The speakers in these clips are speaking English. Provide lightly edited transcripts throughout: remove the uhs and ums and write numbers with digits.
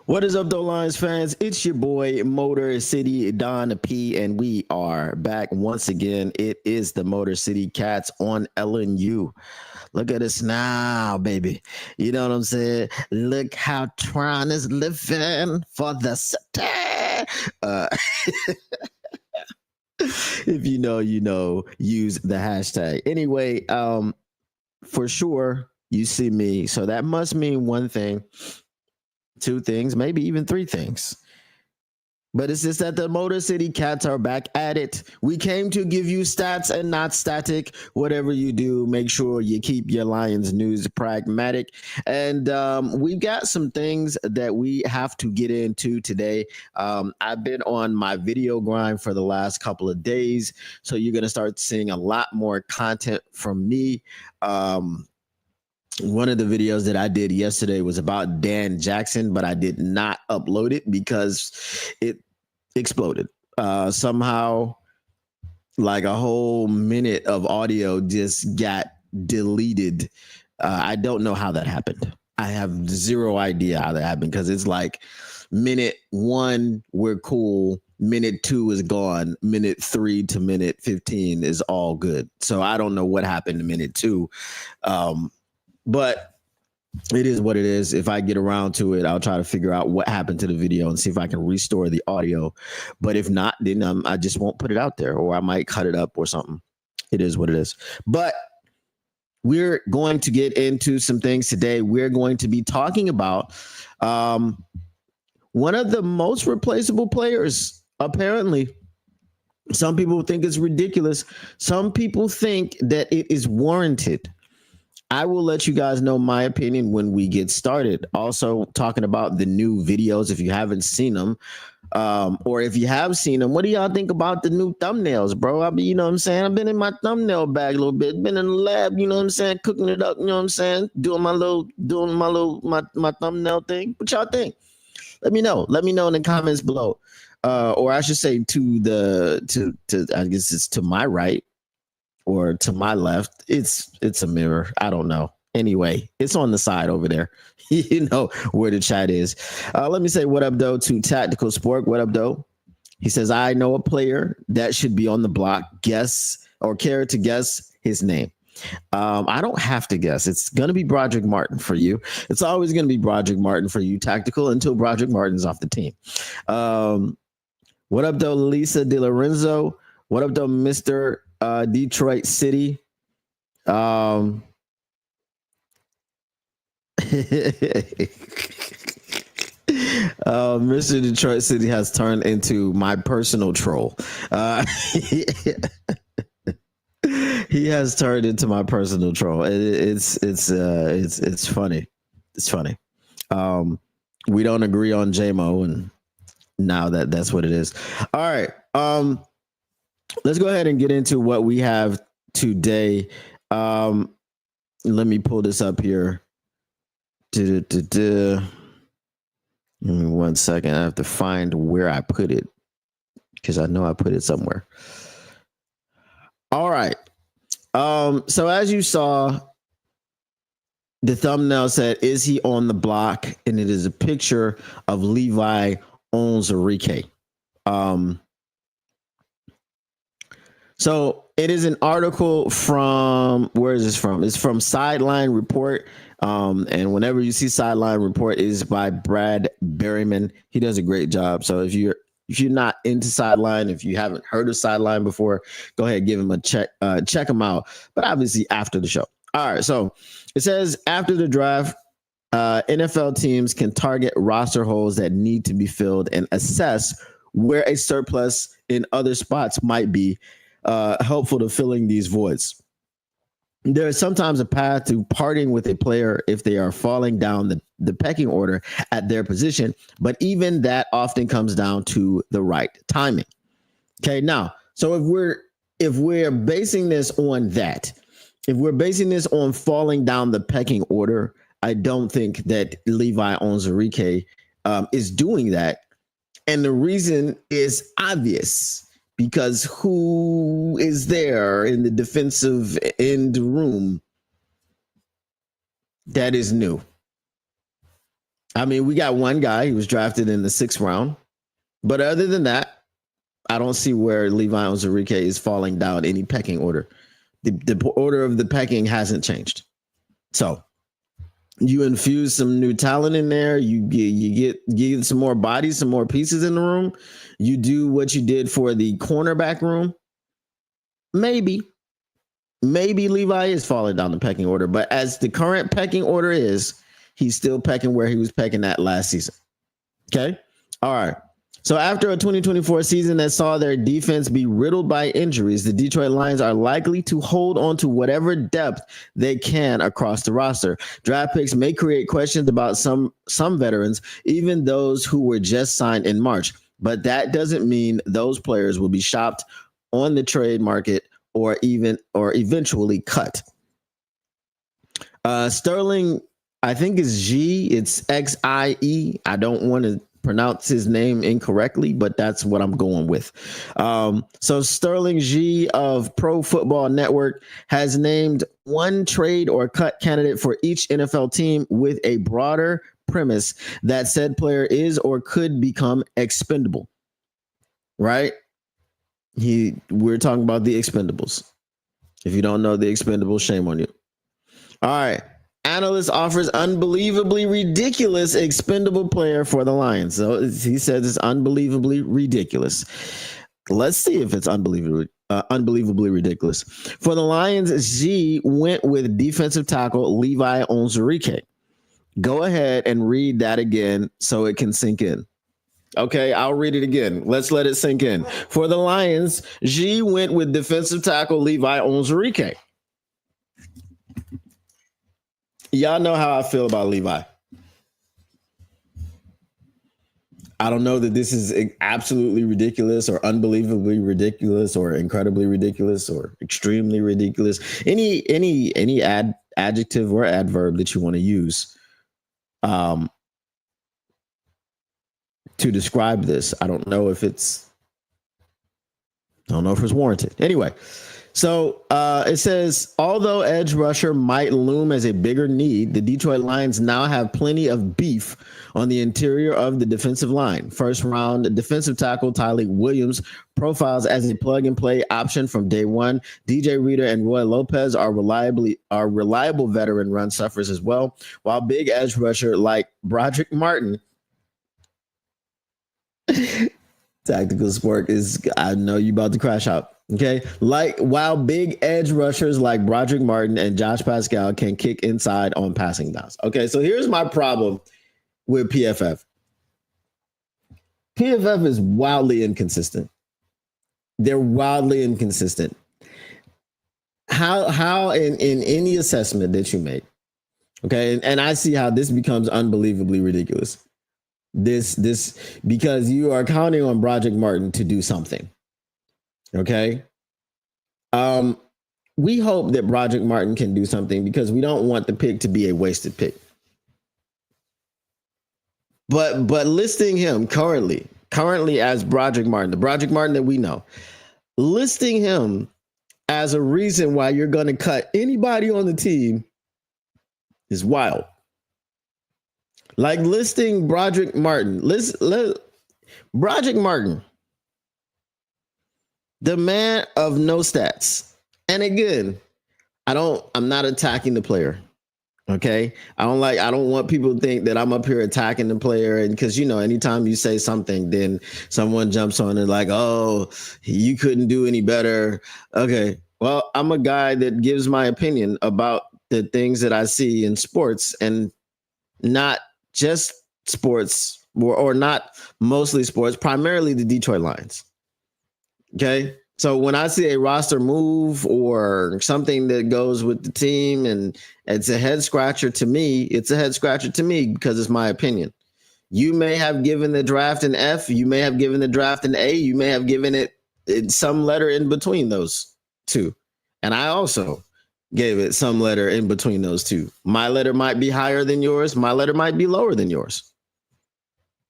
What is up, though, Lions fans? It's your boy Motor City Don P, and we are back once again. It is the Motor City Cats on LNU. Look at us now, baby. You know what I'm saying? Look how Tron is living for the city. Uh, if you know, you know. Use the hashtag. Anyway, for sure, you see me, so that must mean one thing, two things, maybe even three things. But it's just that the Motor City Cats are back at it. We came to give you stats and not static. Whatever you do, make sure you keep your Lions news pragmatic. And we've got some things that we have to get into today. I've been on my video grind for the last couple of days, so you're going to start seeing a lot more content from me. One of the videos that I did yesterday was about Dan Jackson, but I did not upload it because it exploded. Somehow, like a whole minute of audio just got deleted. I don't know how that happened. I have zero idea how that happened because it's like minute one, we're cool. Minute two is gone. Minute 3 to minute 15 is all good. So I don't know what happened to minute two. But it is what it is. If I get around to it, I'll try to figure out what happened to the video and see if I can restore the audio. But if not, then I just won't put it out there, or I might cut it up or something. It is what it is. But we're going to get into some things today. We're going to be talking about one of the most replaceable players, apparently. Some people think it's ridiculous. Some people think that it is warranted. I will let you guys know my opinion when we get started. Also, talking about the new videos, if you haven't seen them, or if you have seen them, what do y'all think about the new thumbnails, bro? I mean, you know what I'm saying? I've been in my thumbnail bag a little bit, been in the lab, you know what I'm saying, cooking it up, you know what I'm saying, doing my thumbnail thing. What y'all think? Let me know. Let me know in the comments below, or I should say to I guess it's to my right. Or to my left, it's a mirror. I don't know. Anyway, it's on the side over there. You know where the chat is. Let me say what up, though, to Tactical Sport. What up, though? He says, I know a player that should be on the block. Guess or care to guess his name. I don't have to guess. It's going to be Broderick Martin for you. It's always going to be Broderick Martin for you, Tactical, until Broderick Martin's off the team. What up, though, Lisa De Lorenzo? What up, though, Mr. Detroit City. Mr. Detroit City has turned into my personal troll. He has turned into my personal troll. It's funny. It's funny. We don't agree on JMO, and now that's what it is. All right. Let's go ahead and get into what we have today. Let me pull this up here. Give me 1 second. I have to find where I put it because I know I put it somewhere. All right. So as you saw, the thumbnail said, "Is he on the block?" And it is a picture of Levi Onwuzurike. So it is an article from, where is this from? It's from Sideline Report. And whenever you see Sideline Report, it is by Brad Berryman. He does a great job. So if you're not into Sideline, if you haven't heard of Sideline before, go ahead, give him a check him out. But obviously after the show. All right. So it says, after the draft, NFL teams can target roster holes that need to be filled and assess where a surplus in other spots might be helpful to filling these voids. There is sometimes a path to parting with a player if they are falling down the pecking order at their position, but even that often comes down to the right timing. Okay, now, so if we're basing this on that, if we're basing this on falling down the pecking order, I don't think that Levi Onwuzurike is doing that, and the reason is obvious. Because who is there in the defensive end room that is new? I mean, we got one guy. He was drafted in the 6th round. But other than that, I don't see where Levi Onwuzurike is falling down any pecking order. The order of the pecking hasn't changed. So you infuse some new talent in there. You get some more bodies, some more pieces in the room. You do what you did for the cornerback room. Maybe Levi is falling down the pecking order. But as the current pecking order is, he's still pecking where he was pecking at last season. Okay? All right. So after a 2024 season that saw their defense be riddled by injuries, the Detroit Lions are likely to hold on to whatever depth they can across the roster. Draft picks may create questions about some veterans, even those who were just signed in March. But that doesn't mean those players will be shopped on the trade market or eventually cut. Sterling, I think is G. It's XIE. I don't want to pronounce his name incorrectly, but that's what I'm going with. So Sterling G of Pro Football Network has named one trade or cut candidate for each NFL team with a broader premise that said player is or could become expendable. Right? We're talking about the Expendables. If you don't know the Expendables, shame on you. All right. Analyst offers unbelievably ridiculous expendable player for the Lions. So he says it's unbelievably ridiculous. Let's see if it's unbelievably ridiculous. For the Lions, G went with defensive tackle Levi Onwuzurike. Go ahead and read that again so it can sink in. Okay, I'll read it again. Let's let it sink in. For the Lions, G went with defensive tackle Levi Onwuzurike. Y'all know how I feel about Levi. I don't know that this is absolutely ridiculous or unbelievably ridiculous or incredibly ridiculous or extremely ridiculous. Any adjective or adverb that you want to use to describe this. I don't know if it's warranted. Anyway. So it says, although edge rusher might loom as a bigger need, the Detroit Lions now have plenty of beef on the interior of the defensive line. First round defensive tackle Tyleik Williams profiles as a plug-and-play option from day one. DJ Reader and Roy Lopez are reliable veteran run stuffers as well, while big edge rusher like Broderick Martin Tactical Sport is, I know you about to crash out. Okay. While big edge rushers like Broderick Martin and Josh Pascal can kick inside on passing downs. Okay. So here's my problem with PFF. PFF is wildly inconsistent. They're wildly inconsistent. How in any assessment that you make. Okay. And I see how this becomes unbelievably ridiculous. This because you are counting on Broderick Martin to do something. Okay. We hope that Broderick Martin can do something because we don't want the pick to be a wasted pick. But listing him currently as Broderick Martin, the Broderick Martin that we know, listing him as a reason why you're going to cut anybody on the team is wild. Like listing Broderick Martin. Broderick Martin, the man of no stats. And again, I'm not attacking the player. Okay. I don't want people to think that I'm up here attacking the player. And because, anytime you say something, then someone jumps on it like, oh, you couldn't do any better. Okay. Well, I'm a guy that gives my opinion about the things that I see in sports, and not just sports or not mostly sports, primarily the Detroit Lions. Okay. So when I see a roster move or something that goes with the team and it's a head scratcher to me, because it's my opinion. You may have given the draft an F. You may have given the draft an A. You may have given it some letter in between those two. And I also gave it some letter in between those two. My letter might be higher than yours. My letter might be lower than yours.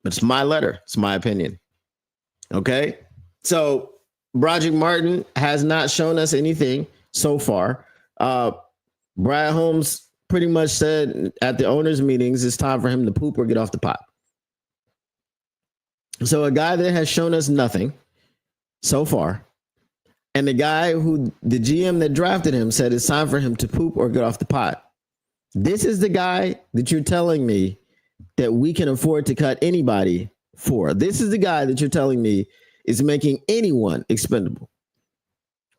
But it's my letter. It's my opinion. Okay. So Broderick Martin has not shown us anything so far. Brad Holmes pretty much said at the owners' meetings it's time for him to poop or get off the pot. So a guy that has shown us nothing so far, and the guy who the GM that drafted him said it's time for him to poop or get off the pot. This is the guy that you're telling me that we can afford to cut anybody for. This is the guy that you're telling me is making anyone expendable.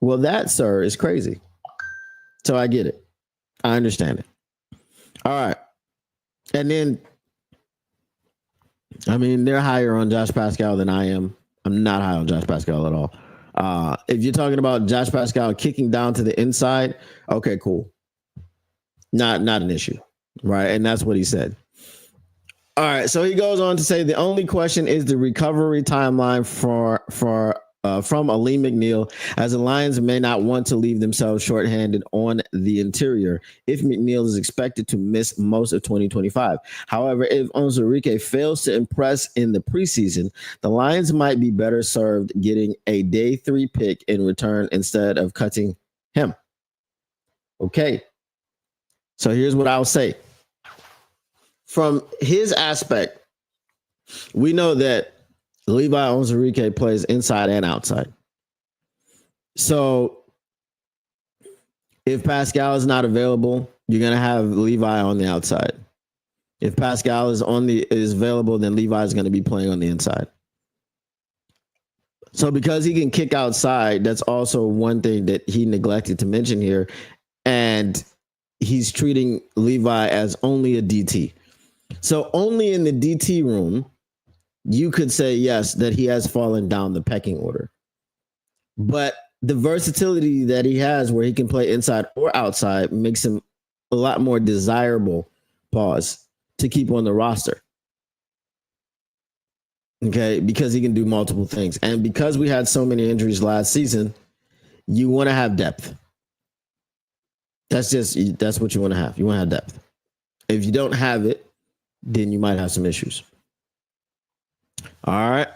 Well, that, sir, is crazy. So I get it. I understand it. All right. And then, I mean, they're higher on Josh Pascal than I am. I'm not high on Josh Pascal at all. If you're talking about Josh Pascal kicking down to the inside, okay, cool. Not an issue, right? And that's what he said. All right, so he goes on to say the only question is the recovery timeline from Aleem McNeil, as the Lions may not want to leave themselves shorthanded on the interior if McNeil is expected to miss most of 2025. However, if Onwuzurike fails to impress in the preseason, the Lions might be better served getting a day 3 pick in return instead of cutting him. Okay, so here's what I'll say. From his aspect, we know that Levi Onwuzurike plays inside and outside. So if Pascal is not available, you're going to have Levi on the outside. If Pascal is available, then Levi is going to be playing on the inside. So because he can kick outside, that's also one thing that he neglected to mention here. And he's treating Levi as only a DT. So only in the DT room, you could say, yes, that he has fallen down the pecking order. But the versatility that he has where he can play inside or outside makes him a lot more desirable, to keep on the roster. Okay, because he can do multiple things. And because we had so many injuries last season, you want to have depth. That's what you want to have. You want to have depth. If you don't have it, then you might have some issues. All right.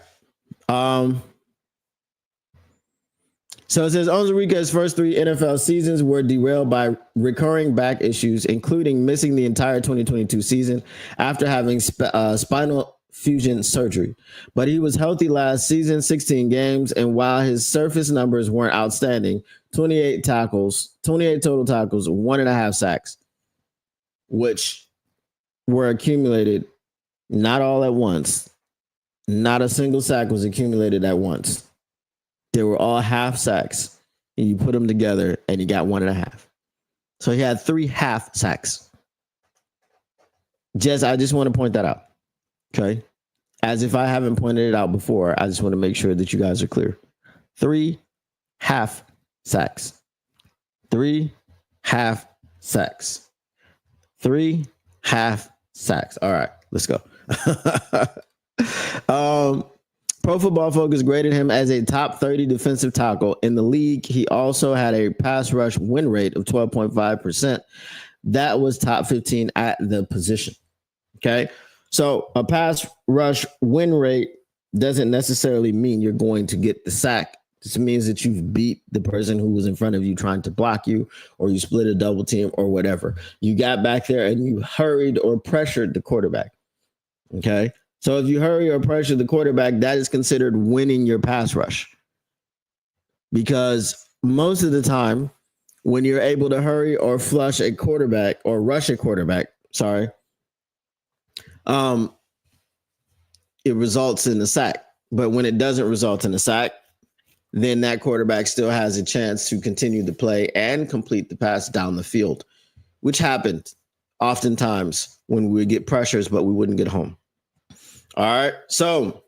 So it says Onwuzurike's first 3 NFL seasons were derailed by recurring back issues, including missing the entire 2022 season after having spinal fusion surgery. But he was healthy last season, 16 games, and while his surface numbers weren't outstanding, 28 total tackles, 1.5 sacks, which were accumulated not all at once. Not a single sack was accumulated at once. They were all half sacks, and you put them together, and you got 1.5. So he had 3 half sacks. I just want to point that out. Okay? As if I haven't pointed it out before, I just want to make sure that you guys are clear. 3 half sacks. 3 half sacks. 3 half sacks. All right, let's go. Pro Football Focus graded him as a top 30 defensive tackle in the league. He also had a pass rush win rate of 12.5%. That was top 15 at the position. Okay, so a pass rush win rate doesn't necessarily mean you're going to get the sack. This means that you've beat the person who was in front of you trying to block you, or you split a double team or whatever. You got back there and you hurried or pressured the quarterback. Okay. So if you hurry or pressure the quarterback, that is considered winning your pass rush. Because most of the time, when you're able to hurry or flush a quarterback or rush a quarterback, it results in a sack. But when it doesn't result in a sack, then that quarterback still has a chance to continue to play and complete the pass down the field, which happened oftentimes when we would get pressures, but we wouldn't get home. All right. So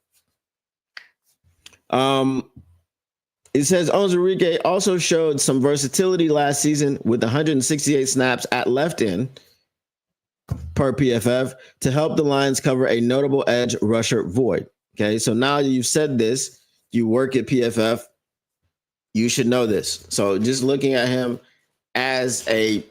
it says Onwuzurike also showed some versatility last season with 168 snaps at left end per PFF to help the Lions cover a notable edge rusher void. Okay. So now you've said this, you work at PFF, you should know this. So just looking at him as a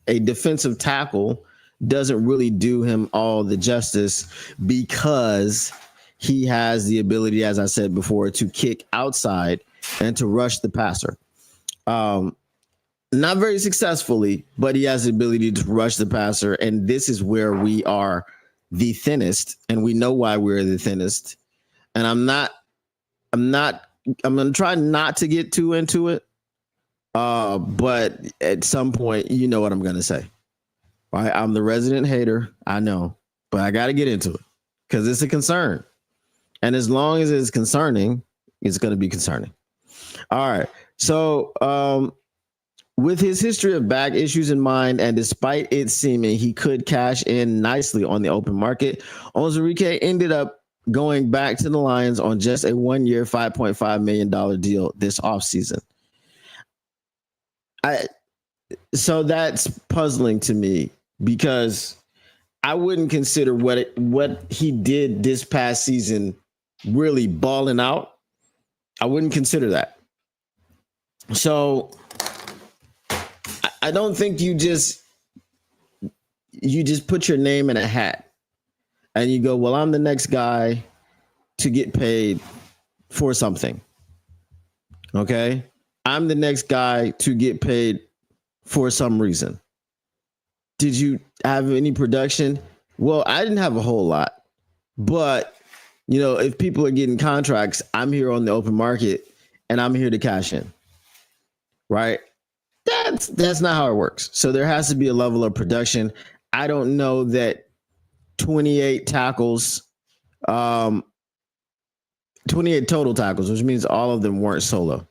defensive tackle doesn't really do him all the justice, because he has the ability, as I said before, to kick outside and to rush the passer. Not very successfully, but he has the ability to rush the passer. And this is where we are the thinnest, and we know why we're the thinnest. And I'm gonna try not to get too into it. But at some point, you know what I'm gonna say. Right? I'm the resident hater, I know, but I gotta get into it because it's a concern. And as long as it's concerning, it's gonna be concerning. All right. So with his history of back issues in mind, and despite it seeming he could cash in nicely on the open market, Onwuzurike ended up going back to the Lions on just a 1-year, $5.5 million deal this offseason. So that's puzzling to me because I wouldn't consider what he did this past season really balling out. I wouldn't consider that. So I don't think you just put your name in a hat and you go, well, I'm the next guy to get paid for something. Okay? I'm the next guy to get paid for some reason. Did you have any production? Well, I didn't have a whole lot, but if people are getting contracts, I'm here on the open market and I'm here to cash in. Right? That's not how it works. So there has to be a level of production. I don't know that 28 tackles, 28 total tackles, which means all of them weren't solo.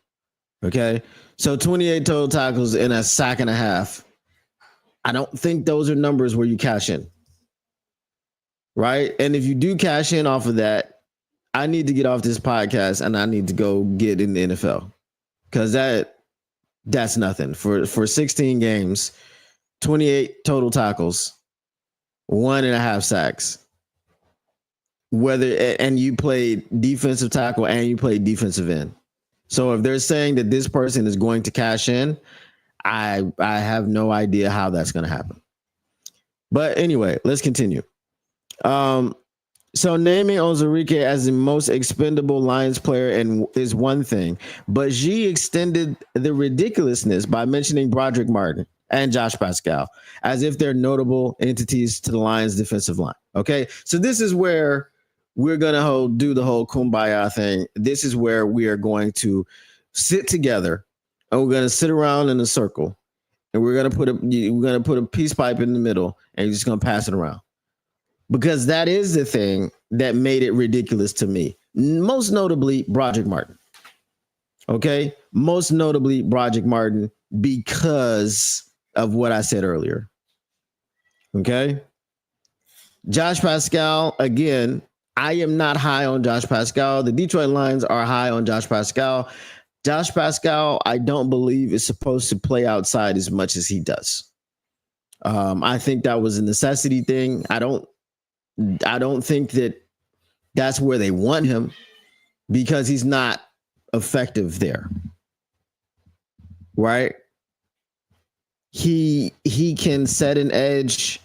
Okay. So 28 total tackles in a sack and a half. I don't think those are numbers where you cash in. Right. And if you do cash in off of that, I need to get off this podcast and I need to go get in the NFL because that's nothing for 16 games, 28 total tackles, 1.5 sacks. And you played defensive tackle and you played defensive end. So if they're saying that this person is going to cash in, I have no idea how that's going to happen. But anyway, let's continue. So naming Onwuzurike as the most expendable Lions player is one thing, but G extended the ridiculousness by mentioning Broderick Martin and Josh Pascal as if they're notable entities to the Lions defensive line. Okay, so this is where we're going to do the whole kumbaya thing. This is where we are going to sit together and we're going to sit around in a circle and we're going to put a peace pipe in the middle and you're just going to pass it around. Because that is the thing that made it ridiculous to me. Most notably, Broderick Martin. Okay? Most notably, Broderick Martin because of what I said earlier. Okay? Josh Pascal, again, I am not high on Josh Pascal. The Detroit Lions are high on Josh Pascal. Josh Pascal, I don't believe is supposed to play outside as much as he does. I think that was a necessity thing. I don't think that that's where they want him because he's not effective there. Right? He can set an edge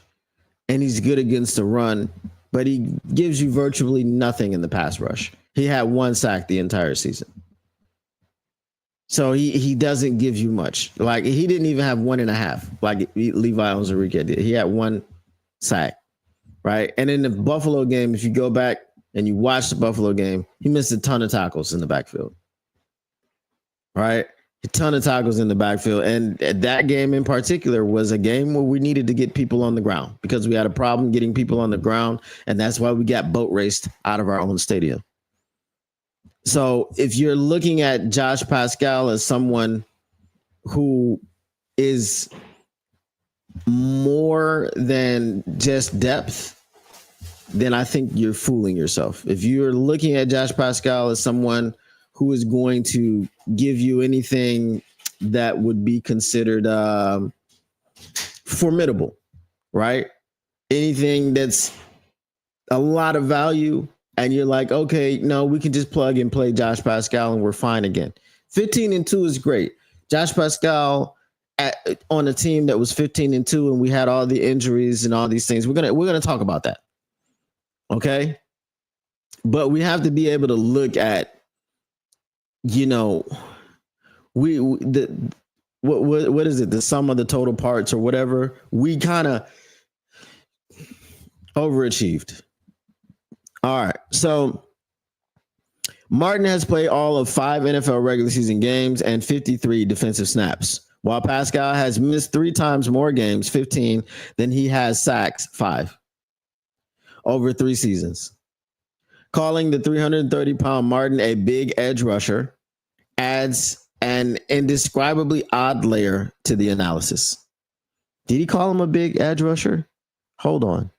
and he's good against the run, but he gives you virtually nothing in the pass rush. He had 1 sack the entire season. So he doesn't give you much. Like he didn't even have 1.5 like Levi Onwuzurike did. He had 1 sack. Right. And in the Buffalo game, if you go back and you watch the Buffalo game, he missed a ton of tackles in the backfield. Right. A ton of tackles in the backfield. And that game in particular was a game where we needed to get people on the ground because we had a problem getting people on the ground. And that's why we got boat raced out of our own stadium. So if you're looking at Josh Pascal as someone who is more than just depth, then I think you're fooling yourself. If you're looking at Josh Pascal as someone who is going to give you anything that would be considered formidable, right? Anything that's a lot of value, and you're like, okay, no, we can just plug and play Josh Pascal and we're fine again. 15-2 is great. Josh Pascal on a team that was 15-2 and we had all the injuries and all these things. We're gonna talk about that. Okay. But we have to be able to look at, what is it? The sum of the total parts or whatever. We kind of overachieved. All right. So Martin has played all of 5 NFL regular season games and 53 defensive snaps, while Pascal has missed 3 times more games, 15, than he has sacks, 5, over 3 seasons. Calling the 330-pound Martin a big edge rusher adds an indescribably odd layer to the analysis. Did he call him a big edge rusher? Hold on.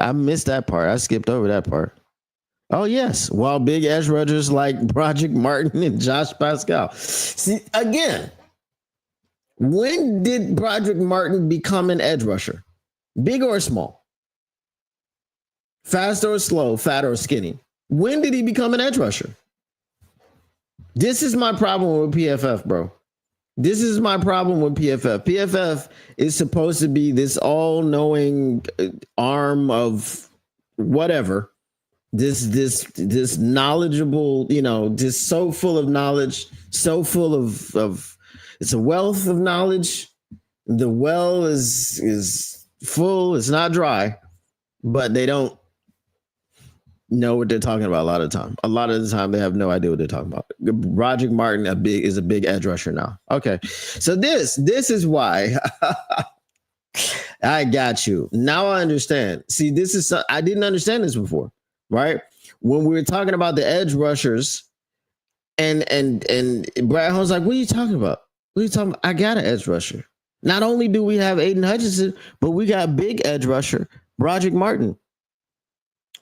I missed that part. I skipped over that part. Oh, yes. While big edge rushers like Broderick Martin and Josh Pascal. See, again, when did Broderick Martin become an edge rusher? Big or small? Fast or slow? Fat or skinny? When did he become an edge rusher? This is my problem with PFF, bro. This is my problem with PFF. PFF is supposed to be this all-knowing arm of whatever. This knowledgeable, just so full of knowledge, so full of it's a wealth of knowledge. The well is full, it's not dry, but they don't know what they're talking about a lot of the time. A lot of the time they have no idea what they're talking about. Broderick Martin is a big edge rusher now. Okay. So this is why I got you. Now I understand. See, I didn't understand this before. Right? When we were talking about the edge rushers and Brad Holmes like, what are you talking about? What are you talking about? I got an edge rusher. Not only do we have Aiden Hutchinson, but we got big edge rusher, Broderick Martin,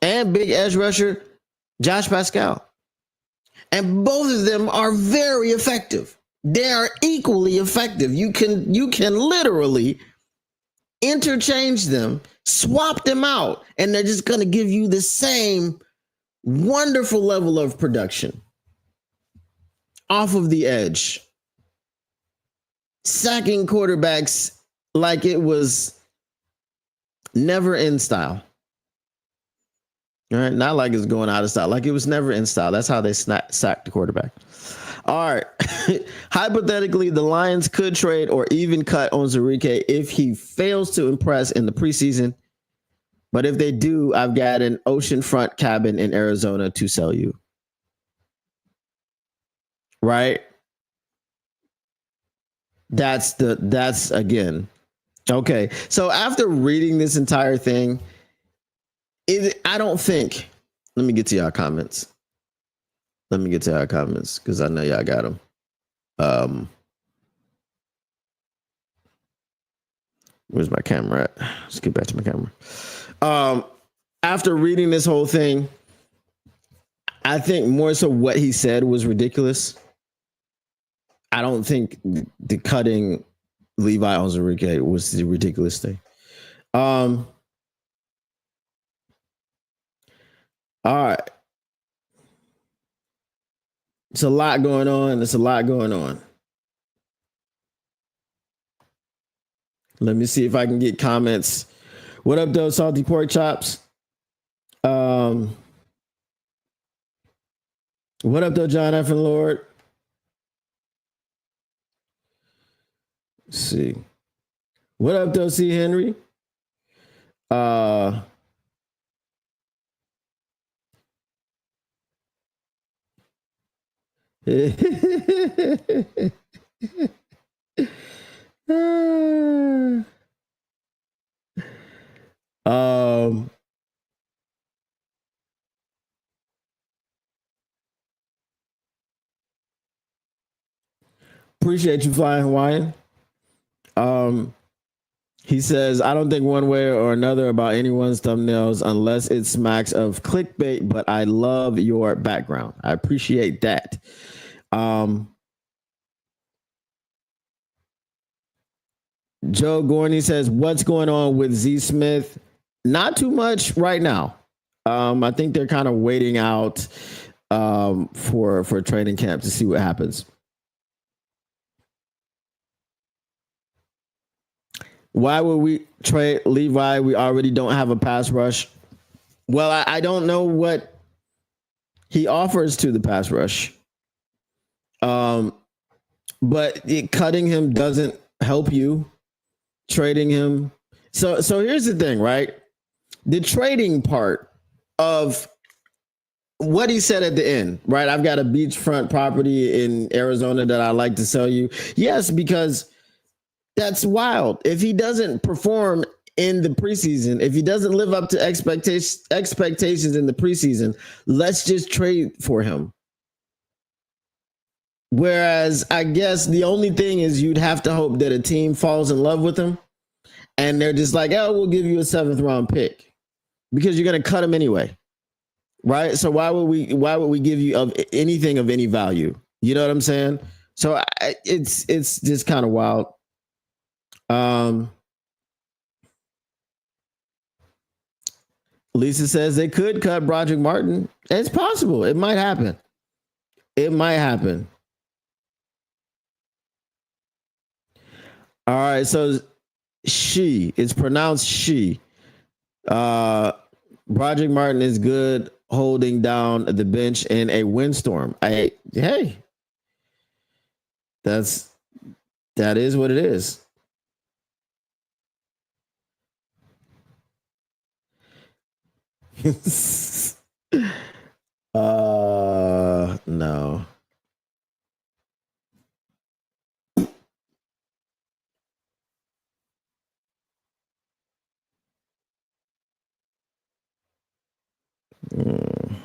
and big edge rusher, Josh Pascal. And both of them are very effective. They are equally effective. You can literally interchange them, swap them out, and they're just going to give you the same wonderful level of production off of the edge, sacking quarterbacks like it was never in style. All right, not like it's going out of style, like it was never in style. That's how they sacked the quarterback. All right. Hypothetically, the Lions could trade or even cut Onwuzurike if he fails to impress in the preseason. But if they do, I've got an oceanfront cabin in Arizona to sell you. Right? That's again. Okay. So after reading this entire thing, I don't think, let me get to y'all comments. Because I know y'all got them. Where's my camera at? Let's get back to my camera. After reading this whole thing, I think more so what he said was ridiculous. I don't think the cutting Levi Onwuzurike was the ridiculous thing. All right. It's a lot going on. Let me see if I can get comments. What up, though, Salty Pork Chops? What up, though, John F. and Lord? Let's see. What up, though, C. Henry? Appreciate you, Flying Hawaiian. He says, I don't think one way or another about anyone's thumbnails unless it smacks of clickbait, but I love your background. I appreciate that. Joe Gorney says, what's going on with Z Smith? Not too much right now. I think they're kind of waiting out for training camp to see what happens. Why would we trade Levi? We already don't have a pass rush. Well, I don't know what he offers to the pass rush. but cutting him doesn't help you. Trading him. So here's the thing, right? The trading part of what he said at the end, right? I've got a beachfront property in Arizona that I like to sell you. Yes, because that's wild. If he doesn't perform in the preseason, if he doesn't live up to expectations in the preseason, let's just trade for him. Whereas I guess the only thing is you'd have to hope that a team falls in love with him and they're just like, oh, we'll give you a 7th round pick because you're going to cut him anyway. Right. So why would we give you of anything of any value? You know what I'm saying? So it's just kind of wild. Um, Lisa says they could cut Broderick Martin. It's possible. It might happen. It might happen. All right. So it's pronounced she. Uh, Broderick Martin is good holding down the bench in a windstorm. Hey, that's that is what it is. No. Mm.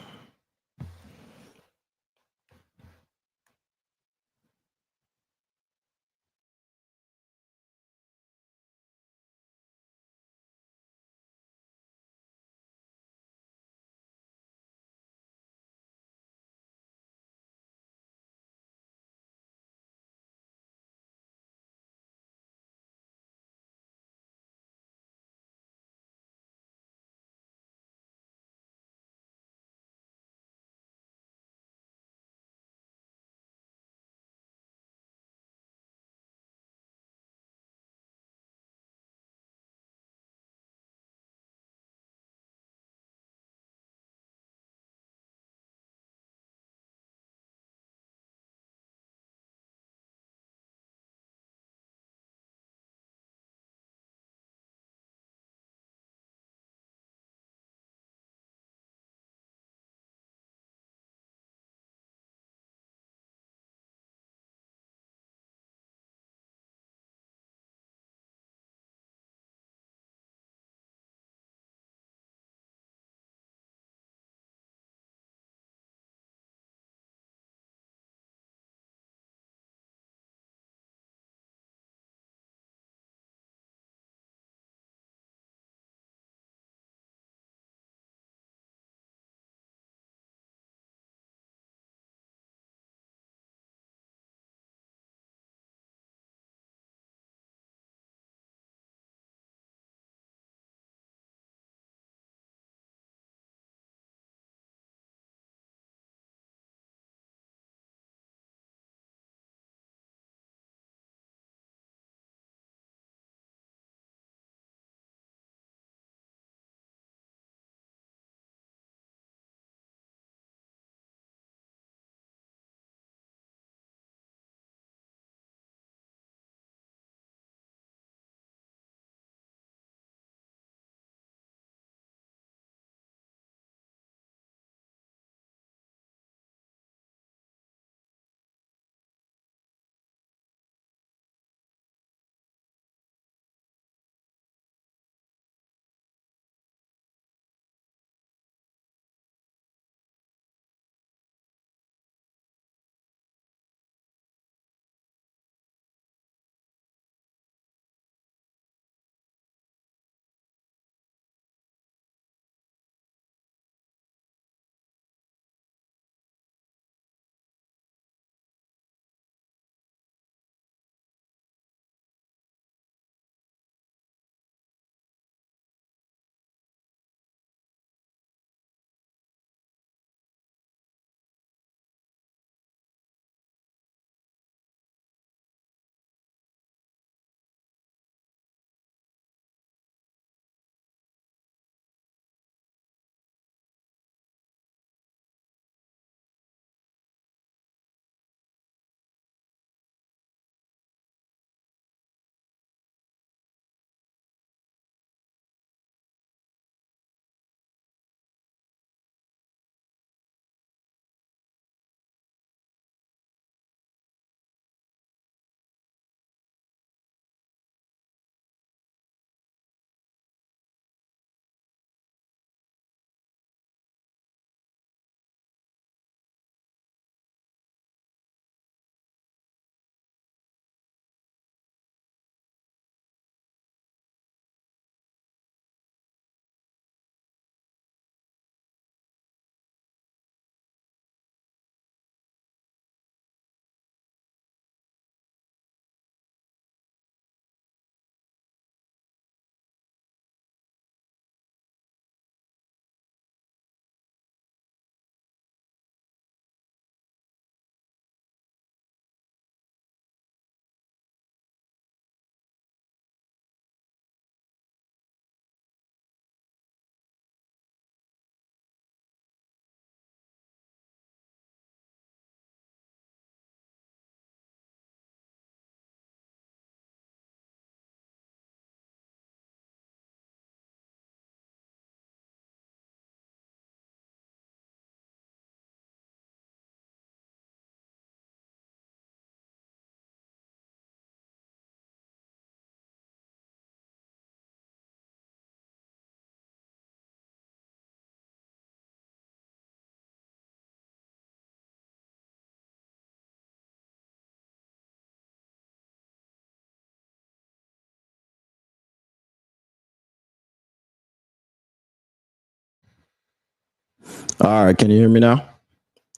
All right, can you hear me now?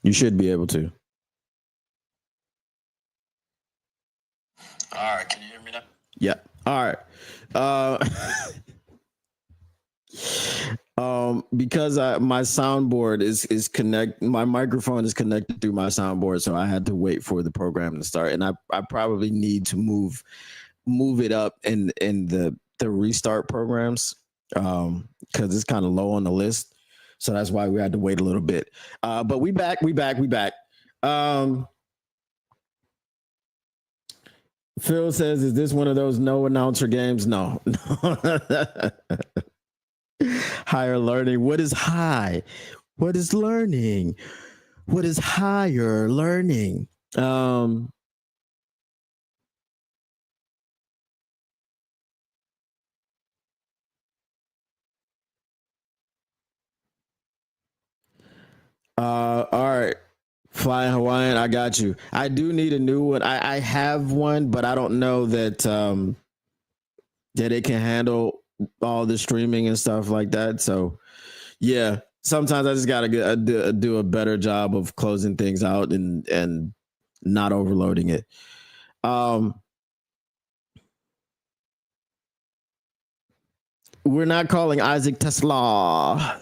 You should be able to. All right, can you hear me now? Yeah. All right. Uh because my soundboard is connect my microphone is connected through my soundboard, so I had to wait for the program to start, and I probably need to move it up in the restart programs, because it's kind of low on the list, so that's why we had to wait a little bit. But we back. um Phil says, is this one of those no announcer games? No. Higher learning. What is high? What is learning? What is higher learning? Um, all right. Flying Hawaiian, I got you. I do need a new one. I have one, but I don't know that it can handle all the streaming and stuff like that. So yeah, sometimes I just gotta do a better job of closing things out and not overloading it. Um, we're not calling Isaac Tesla.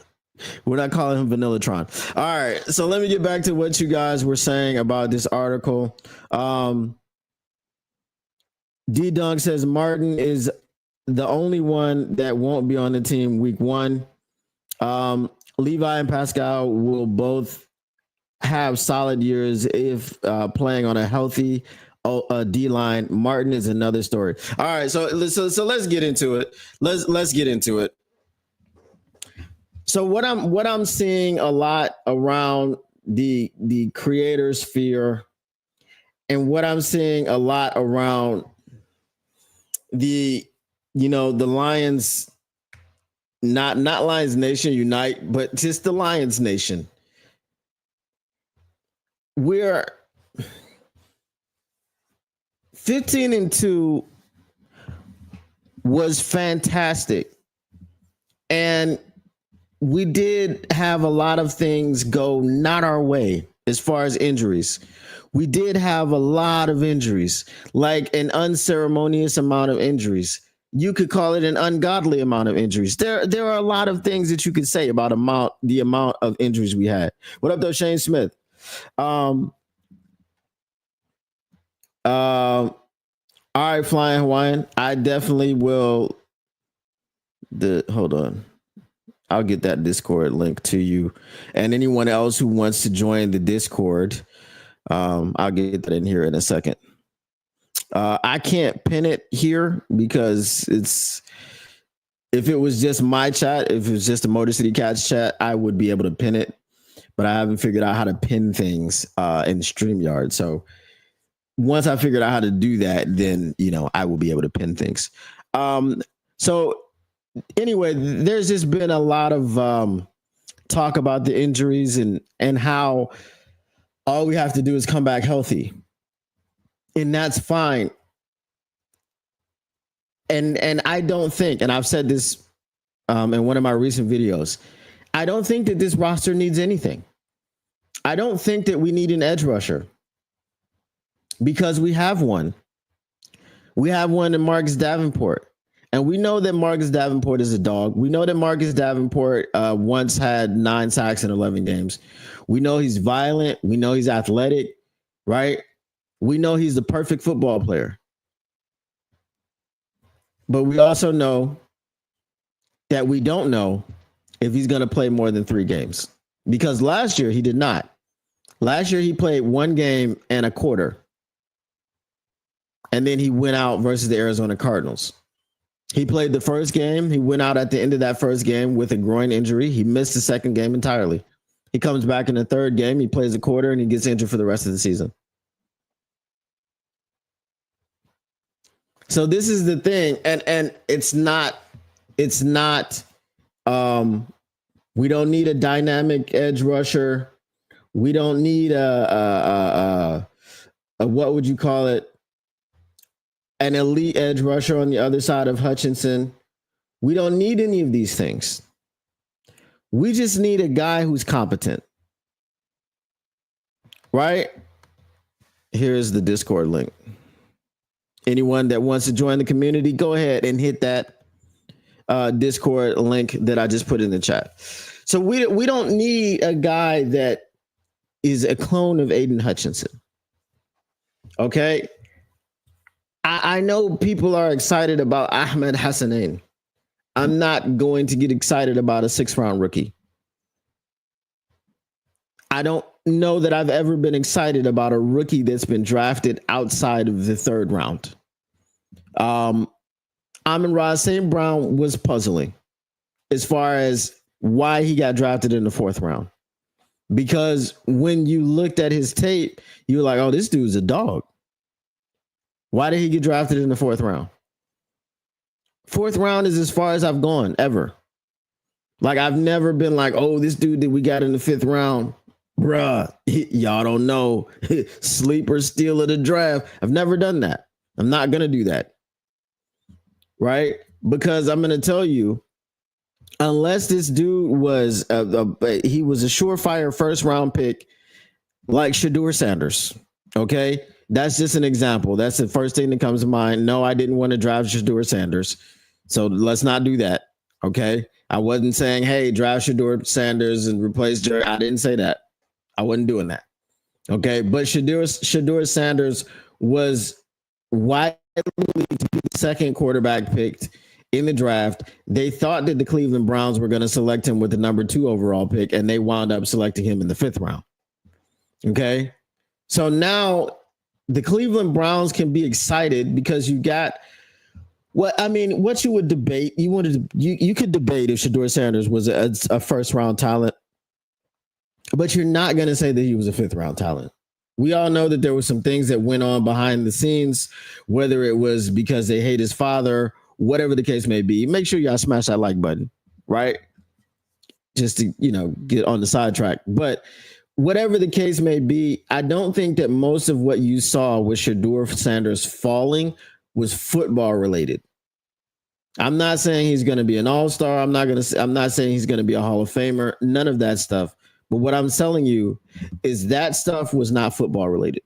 We're not calling him Vanillatron. All right, so let me get back to what you guys were saying about this article. D Dunk says Martin is the only one that won't be on the team week one. Levi and Pascal will both have solid years if playing on a healthy D line. Martin is another story. All right, so let's get into it. Let's get into it. So what I'm seeing a lot around the creator sphere, and what I'm seeing a lot around the the Lions, not Lions Nation Unite, but just the Lions Nation. We're 15-2 was fantastic, and we did have a lot of things go not our way as far as injuries. We did have a lot of injuries, like an unceremonious amount of injuries. You could call it an ungodly amount of injuries. There are a lot of things that you could say about the amount of injuries we had. What up though, Shane Smith? Um all right, Flying Hawaiian. I definitely will hold on. I'll get that Discord link to you, and anyone else who wants to join the Discord. I'll get that in here in a second. I can't pin it here because if it was just my chat, if it was just a Motor City Cats chat, I would be able to pin it, but I haven't figured out how to pin things in StreamYard. So once I figured out how to do that, then I will be able to pin things. So anyway, there's just been a lot of talk about the injuries and how all we have to do is come back healthy, and that's fine. And I don't think, and I've said this in one of my recent videos, I don't think that this roster needs anything. I don't think that we need an edge rusher, because we have one. We have one in Marcus Davenport. And we know that Marcus Davenport is a dog. We know that Marcus Davenport once had 9 sacks in 11 games. We know he's violent. We know he's athletic, right? We know he's the perfect football player. But we also know that we don't know if he's going to play more than 3 games. Because last year he did not. Last year he played 1 game and a quarter. And then he went out versus the Arizona Cardinals. He played the first game. He went out at the end of that first game with a groin injury. He missed the second game entirely. He comes back in the third game. He plays a quarter and he gets injured for the rest of the season. So this is the thing. And it's not we don't need a dynamic edge rusher. We don't need a what would you call it? An elite edge rusher on the other side of Hutchinson. We don't need any of these things. We just need a guy who's competent. Right? Here's the Discord link. Anyone that wants to join the community, go ahead and hit that Discord link that I just put in the chat. So we don't need a guy that is a clone of Aiden Hutchinson. Okay. I know people are excited about Ahmed Hassanein. I'm not going to get excited about a 6th round rookie. I don't know that I've ever been excited about a rookie that's been drafted outside of the 3rd round. Amon-Ra St. Brown was puzzling as far as why he got drafted in the 4th round. Because when you looked at his tape, you were like, oh, this dude's a dog. Why did he get drafted in the 4th round? 4th round is as far as I've gone ever. Like, I've never been like, oh, this dude that we got in the 5th round, bruh, y'all don't know. Sleeper steal of the draft. I've never done that. I'm not going to do that. Right? Because I'm going to tell you, unless this dude was he was a surefire 1st round pick like Shedeur Sanders. Okay. That's just an example. That's the first thing that comes to mind. No, I didn't want to draft Shedeur Sanders. So let's not do that. Okay. I wasn't saying, hey, draft Shedeur Sanders and replace Jerry. I didn't say that. I wasn't doing that. Okay. But Shedeur Sanders was widely the 2nd quarterback picked in the draft. They thought that the Cleveland Browns were going to select him with the number 2 overall pick, and they wound up selecting him in the 5th round. Okay. So now the Cleveland Browns can be excited because you got what you would debate. You could debate if Shedeur Sanders was a 1st round talent, but you're not going to say that he was a 5th round talent. We all know that there were some things that went on behind the scenes, whether it was because they hate his father, whatever the case may be. Make sure y'all smash that like button, right? Just to, get on the sidetrack. But whatever the case may be, I don't think that most of what you saw with Shedeur Sanders falling was football related. I'm not saying he's going to be an all-star. I'm not saying he's going to be a Hall of Famer. None of that stuff. But what I'm telling you is that stuff was not football related.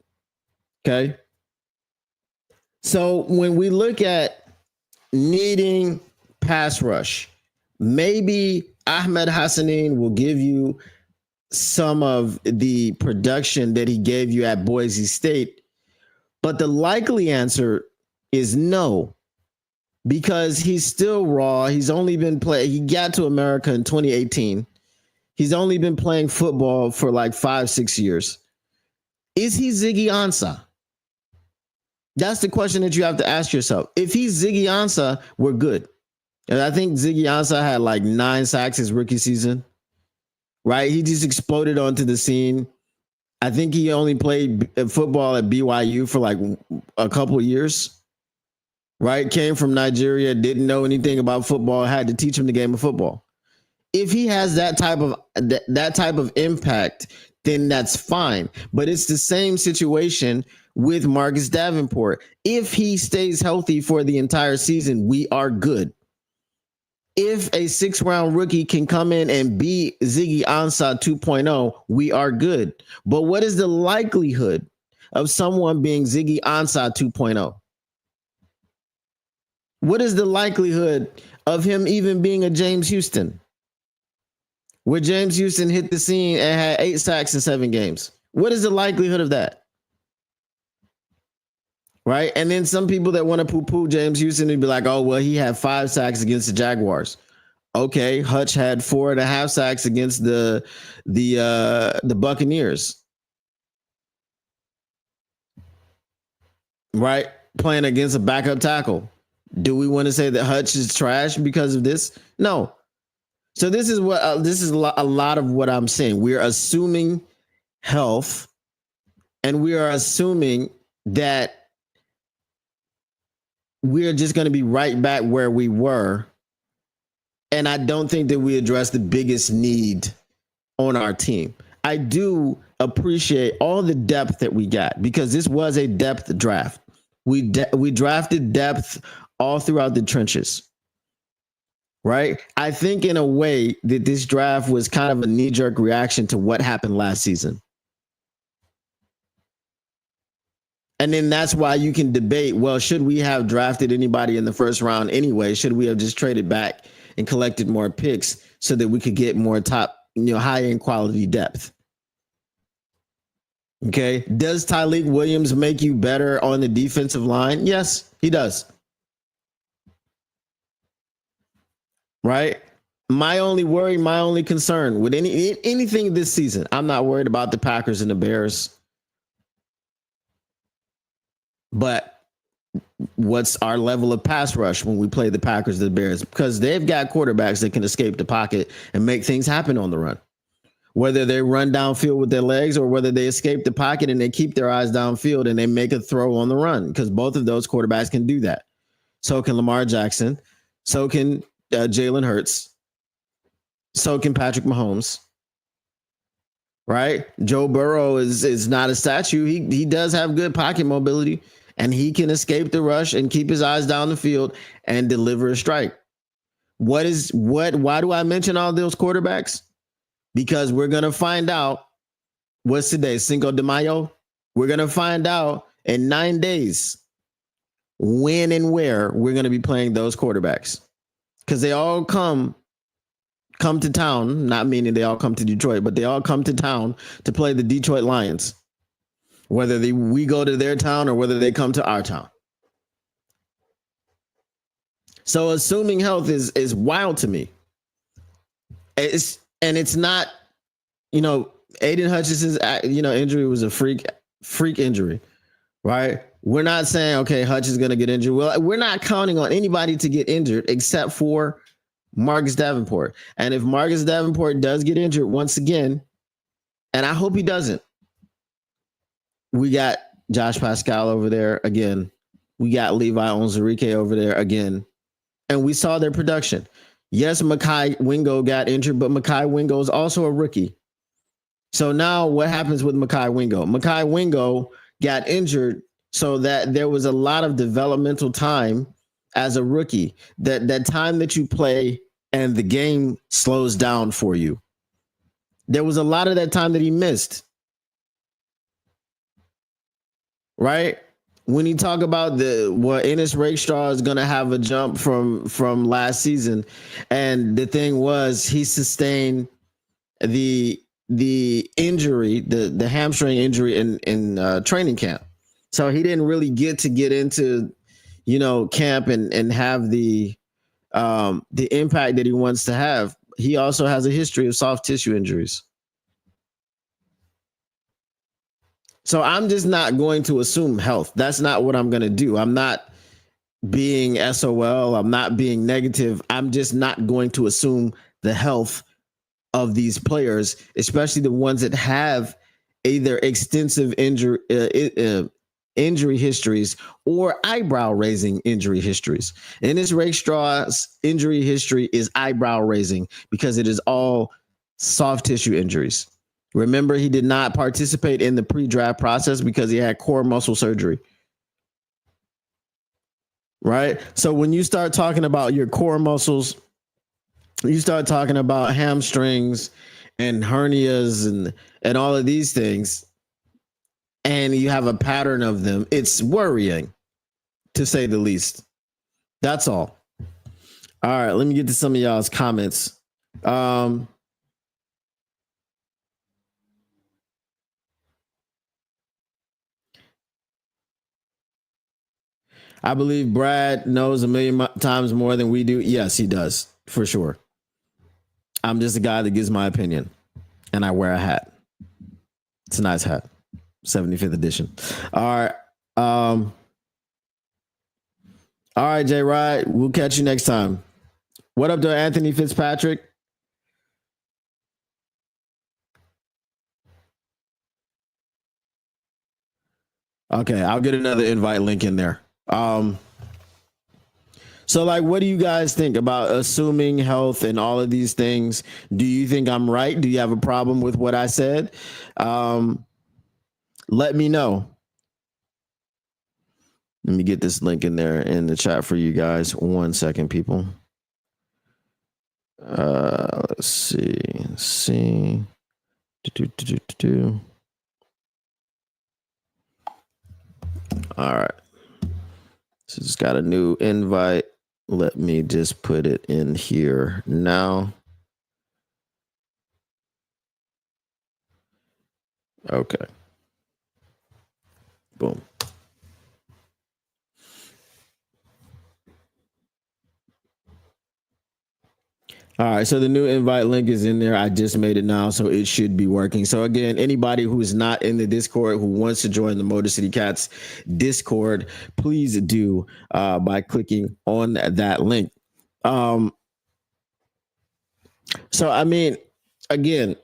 Okay. So when we look at needing pass rush, maybe Ahmed Hassanein will give you some of the production that he gave you at Boise State. But the likely answer is no, because he's still raw. He's only been he got to America in 2018. He's only been playing football for like 5-6 years. Is he Ziggy Ansah? That's the question that you have to ask yourself. If he's Ziggy Ansah, we're good. And I think Ziggy Ansah had like 9 sacks his rookie season, right? He just exploded onto the scene. I think he only played football at BYU for like a couple of years, right? Came from Nigeria, didn't know anything about football, had to teach him the game of football. If he has that type of impact, then that's fine. But it's the same situation with Marcus Davenport. If he stays healthy for the entire season, we are good. If a 6th round rookie can come in and be Ziggy Ansah 2.0, we are good. But what is the likelihood of someone being Ziggy Ansah 2.0? What is the likelihood of him even being a James Houston? Where James Houston hit the scene and had 8 sacks in 7 games. What is the likelihood of that? Right? And then some people that want to poo-poo James Houston would be like, oh, well, he had 5 sacks against the Jaguars. Okay, Hutch had 4.5 sacks against the Buccaneers. Right? Playing against a backup tackle. Do we want to say that Hutch is trash because of this? No. So this is a lot of what I'm saying. We're assuming health, and we are assuming that we're just going to be right back where we were. And I don't think that we address the biggest need on our team. I do appreciate all the depth that we got, because this was a depth draft. We drafted depth all throughout the trenches. right? I think in a way that this draft was kind of a knee-jerk reaction to what happened last season. And then that's why you can debate, well, should we have drafted anybody in the first round anyway? Should we have just traded back and collected more picks so that we could get more top, high end quality depth? Okay. Does Tyleik Williams make you better on the defensive line? Yes, he does. Right? My only worry, my only concern with anything this season, I'm not worried about the Packers and the Bears. But what's our level of pass rush when we play the Packers and the Bears? Because they've got quarterbacks that can escape the pocket and make things happen on the run. Whether they run downfield with their legs or whether they escape the pocket and they keep their eyes downfield and they make a throw on the run, because both of those quarterbacks can do that. So can Lamar Jackson. So can Jalen Hurts. So can Patrick Mahomes. Right? Joe Burrow is not a statue. He does have good pocket mobility, and he can escape the rush and keep his eyes down the field and deliver a strike. Why do I mention all those quarterbacks? Because we're going to find out, what's today, Cinco de Mayo? We're going to find out in 9 days when and where we're going to be playing those quarterbacks. Because they all come to town, not meaning they all come to Detroit, but they all come to town to play the Detroit Lions. Whether we go to their town or whether they come to our town. So assuming health is wild to me. It's not, Aiden Hutchinson's injury was a freak injury, right? We're not saying, okay, Hutch is going to get injured. Well, we're not counting on anybody to get injured except for Marcus Davenport. And if Marcus Davenport does get injured once again, and I hope he doesn't, we got Josh Pascal over there again. We got Levi Onwuzurike over there again. And we saw their production. Yes, Mekhi Wingo got injured, but Mekhi Wingo is also a rookie. So now what happens with Mekhi Wingo? Mekhi Wingo got injured so that there was a lot of developmental time as a rookie. That time that you play and the game slows down for you. There was a lot of that time that he missed. Right? When you talk about Ennis Rakestraw is going to have a jump from last season, and the thing was he sustained the injury, the hamstring injury in training camp, so he didn't really get into camp and have the impact that he wants to have. He also has a history of soft tissue injuries. So I'm just not going to assume health. That's not what I'm going to do. I'm not being SOL. I'm not being negative. I'm just not going to assume the health of these players, especially the ones that have either extensive injury histories or eyebrow-raising injury histories. Ennis Rakestraw's injury history is eyebrow-raising because it is all soft tissue injuries. Remember, he did not participate in the pre-draft process because he had core muscle surgery. Right? So when you start talking about your core muscles, you start talking about hamstrings and hernias and all of these things, and you have a pattern of them, it's worrying, to say the least. That's all. All right, let me get to some of y'all's comments. I believe Brad knows a million times more than we do. Yes, he does, for sure. I'm just a guy that gives my opinion, and I wear a hat. It's a nice hat, 75th edition. All right. All right, J Rod. We'll catch you next time. What up to Anthony Fitzpatrick? Okay, I'll get another invite link in there. So like, what do you guys think about assuming health and all of these things? Do you think I'm right? Do you have a problem with what I said? Let me know. Let me get this link in there in the chat for you guys. 1 second, people. Let's see. Let's see. Do. All right. So just got a new invite. Let me just put it in here now. Okay. Boom. All right, so the new invite link is in there. I just made it now, so it should be working. So again, anybody who is not in the Discord who wants to join the Motor City Cats Discord, please do by clicking on that link. So I mean, again,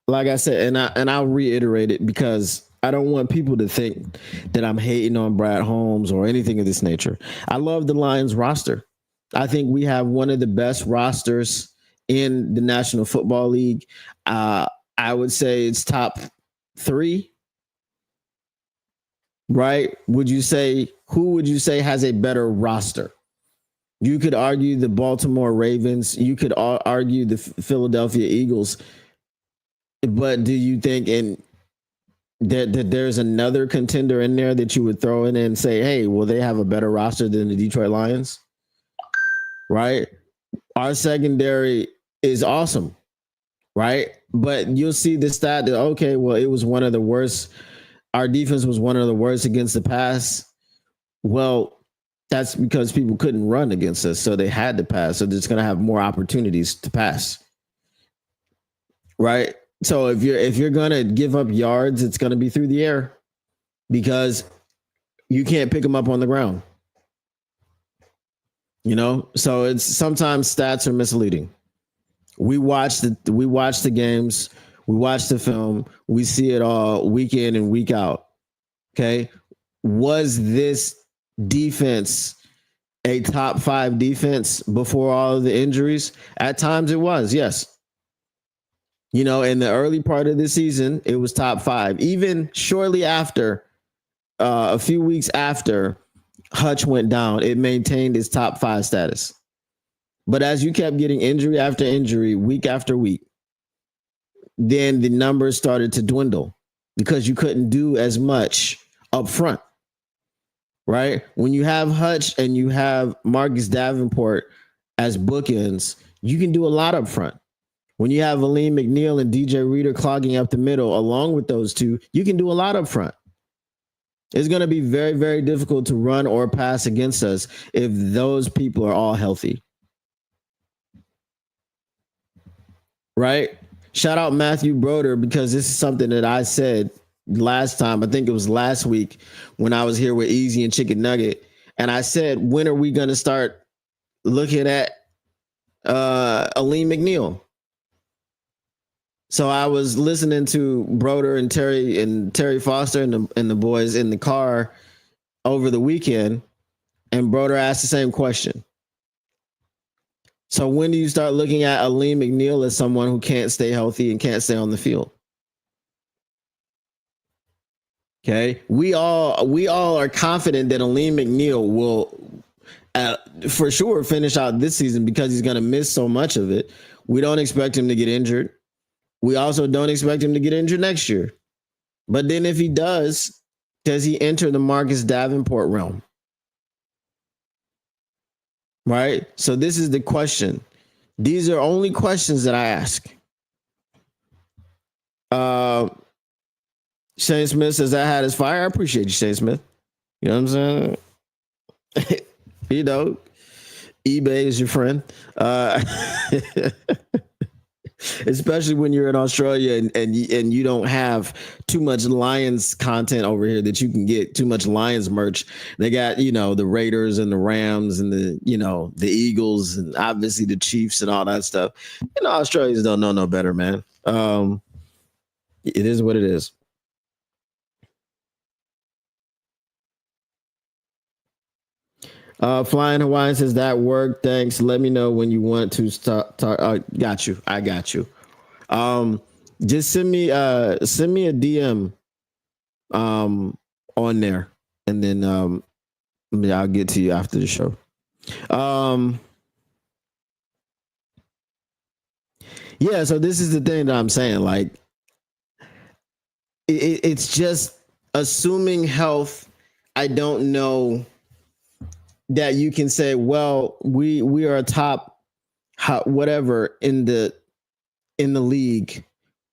like I said, and I'll reiterate it because I don't want people to think that I'm hating on Brad Holmes or anything of this nature. I love the Lions roster. I think we have one of the best rosters in the National Football League. I would say it's top 3, right? Who would you say has a better roster? You could argue the Baltimore Ravens. You could argue the Philadelphia Eagles. But do you think that there's another contender in there that you would throw in and say, hey, well, they have a better roster than the Detroit Lions? Right? Our secondary is awesome, right? But you'll see the stat that, okay, well, it was one of the worst. Our defense was one of the worst against the pass. Well, that's because people couldn't run against us, so they had to pass. So they're just going to have more opportunities to pass, right? So if you're going to give up yards, it's going to be through the air because you can't pick them up on the ground. You know, so it's sometimes stats are misleading. We watch the games, we watch the film, we see it all week in and week out. Okay, was this defense a top 5 defense before all of the injuries? At times it was, yes. You know, in the early part of the season, it was top 5. Even shortly after, a few weeks after Hutch went down, it maintained its top 5 status. But as you kept getting injury after injury, week after week, then the numbers started to dwindle because you couldn't do as much up front, right? When you have Hutch and you have Marcus Davenport as bookends, you can do a lot up front. When you have Alim McNeil and DJ Reader clogging up the middle, along with those two, you can do a lot up front. It's going to be very, very difficult to run or pass against us if those people are all healthy. Right? Shout out Matthew Broder, because this is something that I said last time. I think it was last week when I was here with Easy and Chicken Nugget. And I said, when are we going to start looking at Alim McNeil? So I was listening to Broder and Terry Foster and the boys in the car over the weekend, and Broder asked the same question. So when do you start looking at Alim McNeil as someone who can't stay healthy and can't stay on the field? Okay, we all are confident that Alim McNeil will for sure finish out this season because he's going to miss so much of it. We don't expect him to get injured. We also don't expect him to get injured next year. But then if he does he enter the Marcus Davenport realm? Right? So this is the question. These are only questions that I ask. Shane Smith says, I had his fire. I appreciate you, Shane Smith. You know what I'm saying? You know, eBay is your friend. Especially when you're in Australia and you don't have too much Lions content over here that you can get too much Lions merch. They got, you know, the Raiders and the Rams and the, you know, the Eagles and obviously the Chiefs and all that stuff. You know, Australians don't know no better, man. It is what it is. Flying Hawaiian says that worked. Thanks. Let me know when you want to start. Got you. I got you. Just send me a DM on there, and then I'll get to you after the show. Yeah, so this is the thing that I'm saying. Like, it's just assuming health. I don't know that you can say, well, we are a top whatever in the league,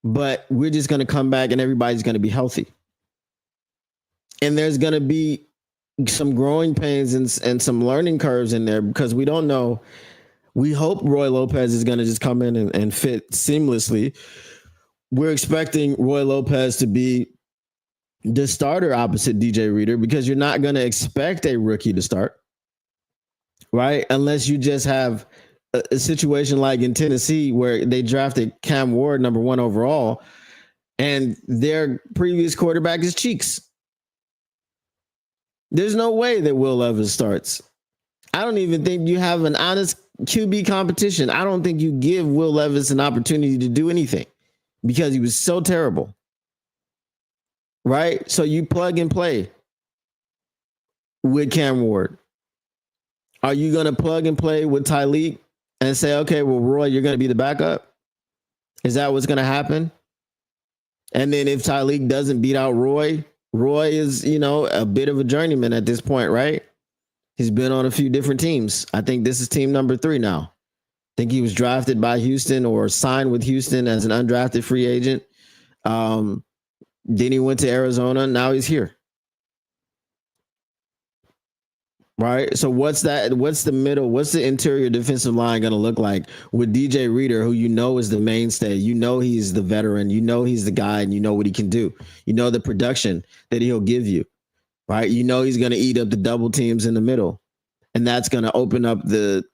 but we're just going to come back and everybody's going to be healthy. And there's going to be some growing pains and some learning curves in there because we don't know. We hope Roy Lopez is going to just come in and fit seamlessly. We're expecting Roy Lopez to be the starter opposite DJ Reader because you're not going to expect a rookie to start, right? Unless you just have a situation like in Tennessee where they drafted Cam Ward number 1 overall and their previous quarterback is Cheeks. There's no way that Will Levis starts. I don't even think you have an honest QB competition. I don't think you give Will Levis an opportunity to do anything because he was so terrible. Right? So you plug and play with Cam Ward. Are you going to plug and play with Tyleek and say, okay, well, Roy, you're going to be the backup? Is that what's going to happen? And then if Tyleek doesn't beat out Roy, Roy is, a bit of a journeyman at this point, right? He's been on a few different teams. I think this is team number 3 now. I think he was drafted by Houston or signed with Houston as an undrafted free agent. Then he went to Arizona. Now he's here. Right. So what's that? What's the middle? What's the interior defensive line going to look like with DJ Reader, who is the mainstay? He's the veteran. He's the guy, and what he can do. The production that he'll give you. Right. He's going to eat up the double teams in the middle, and that's going to open up the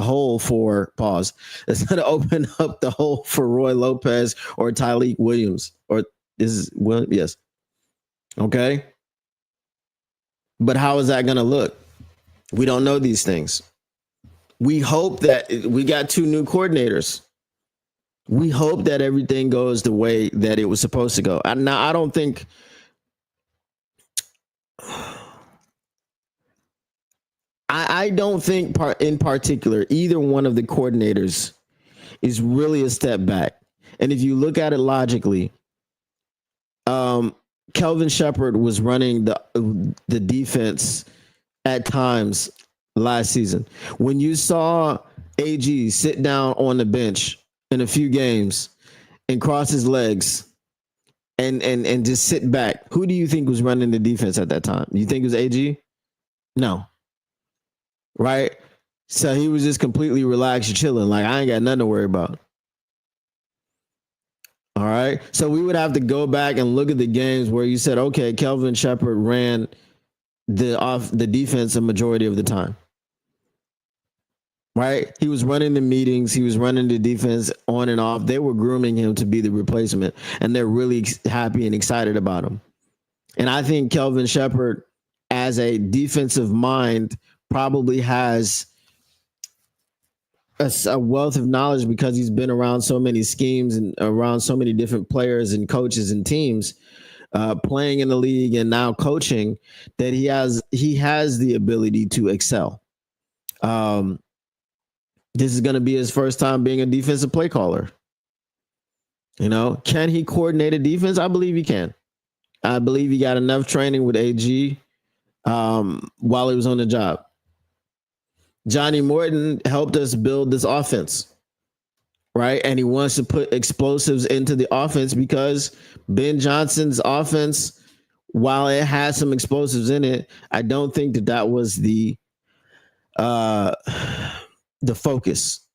hole for pause. It's going to open up the hole for Roy Lopez or Tyleek Williams yes. Okay. But how is that going to look? We don't know these things. We hope that we got 2 new coordinators. We hope that everything goes the way that it was supposed to go. Now, I don't think I don't think in particular either one of the coordinators is really a step back. And if you look at it logically, Kelvin Shepherd was running the defense at times last season. When you saw AG sit down on the bench in a few games and cross his legs and just sit back, who do you think was running the defense at that time? You think it was AG? No. Right? So he was just completely relaxed, chilling. Like, I ain't got nothing to worry about. All right. So we would have to go back and look at the games where you said, okay, Kelvin Shepherd ran the defense a majority of the time. Right? He was running the meetings. He was running the defense on and off. They were grooming him to be the replacement, and they're really happy and excited about him. And I think Kelvin Shepherd, as a defensive mind, probably has a wealth of knowledge because he's been around so many schemes and around so many different players and coaches and teams, playing in the league and now coaching, that he has the ability to excel. This is going to be his first time being a defensive play caller. Can he coordinate a defense? I believe he can. I believe he got enough training with AG while he was on the job. Johnny Morton helped us build this offense, right? And he wants to put explosives into the offense because Ben Johnson's offense, while it has some explosives in it, I don't think that was the focus.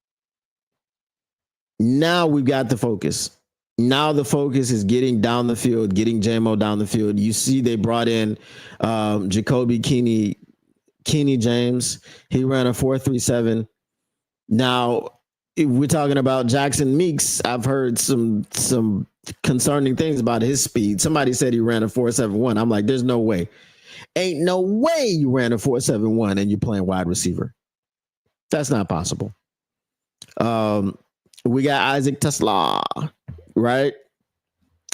Now we've got the focus. Now the focus is getting down the field, getting JMO down the field. You see they brought in Jacoby Keeney James. He ran a 4.37. Now, if we're talking about Jackson Meeks, I've heard some concerning things about his speed. Somebody said he ran a 4.71. I'm like, there's no way. Ain't no way you ran a 4.71 and you're playing wide receiver. That's not possible. We got Isaac Tesla, right?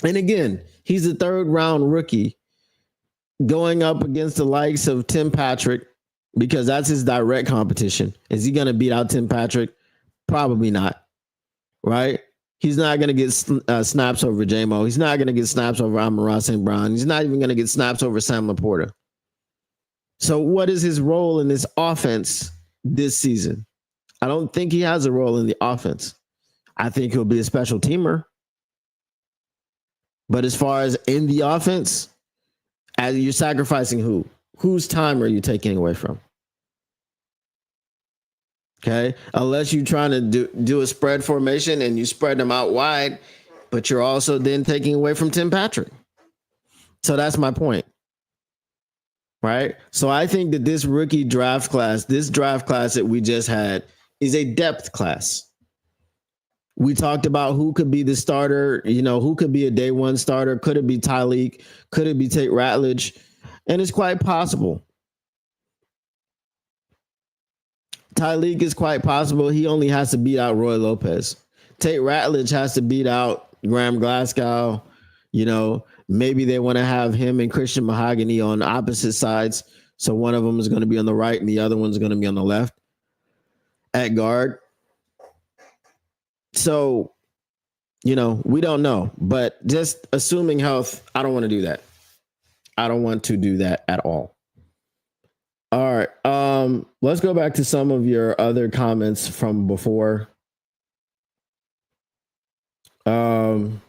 And again, he's a 3rd round rookie going up against the likes of Tim Patrick, because that's his direct competition. Is he going to beat out Tim Patrick? Probably not, right? He's not going to get snaps over JMO. He's not going to get snaps over Amon-Ra St. Brown. He's not even going to get snaps over Sam Laporta. So what is his role in this offense this season? I don't think he has a role in the offense. I think he'll be a special teamer. But as far as in the offense, as you're sacrificing who? Whose time are you taking away from? Okay, unless you're trying to do a spread formation and you spread them out wide, but you're also then taking away from Tim Patrick. So that's my point, right? So I think that this rookie draft class, this draft class that we just had, is a depth class. We talked about who could be the starter, who could be a day one starter. Could it be Tyleek? Could it be Tate Ratledge? And it's quite possible. Tyleek is quite possible. He only has to beat out Roy Lopez. Tate Ratledge has to beat out Graham Glasgow. Maybe they want to have him and Christian Mahogany on opposite sides. So one of them is going to be on the right and the other one's going to be on the left at guard. So, we don't know. But just assuming health, I don't want to do that. I don't want to do that at all. All right. Let's go back to some of your other comments from before. So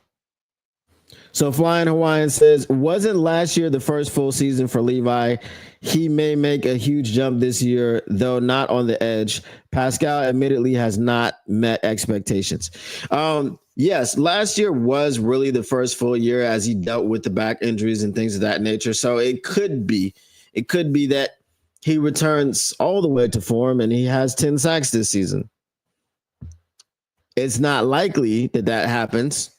Flying Hawaiian says, wasn't last year the first full season for Levi? He may make a huge jump this year, though not on the edge. Pascal admittedly has not met expectations. Yes, last year was really the first full year as he dealt with the back injuries and things of that nature. So it could be that he returns all the way to form and he has 10 sacks this season. It's not likely that happens,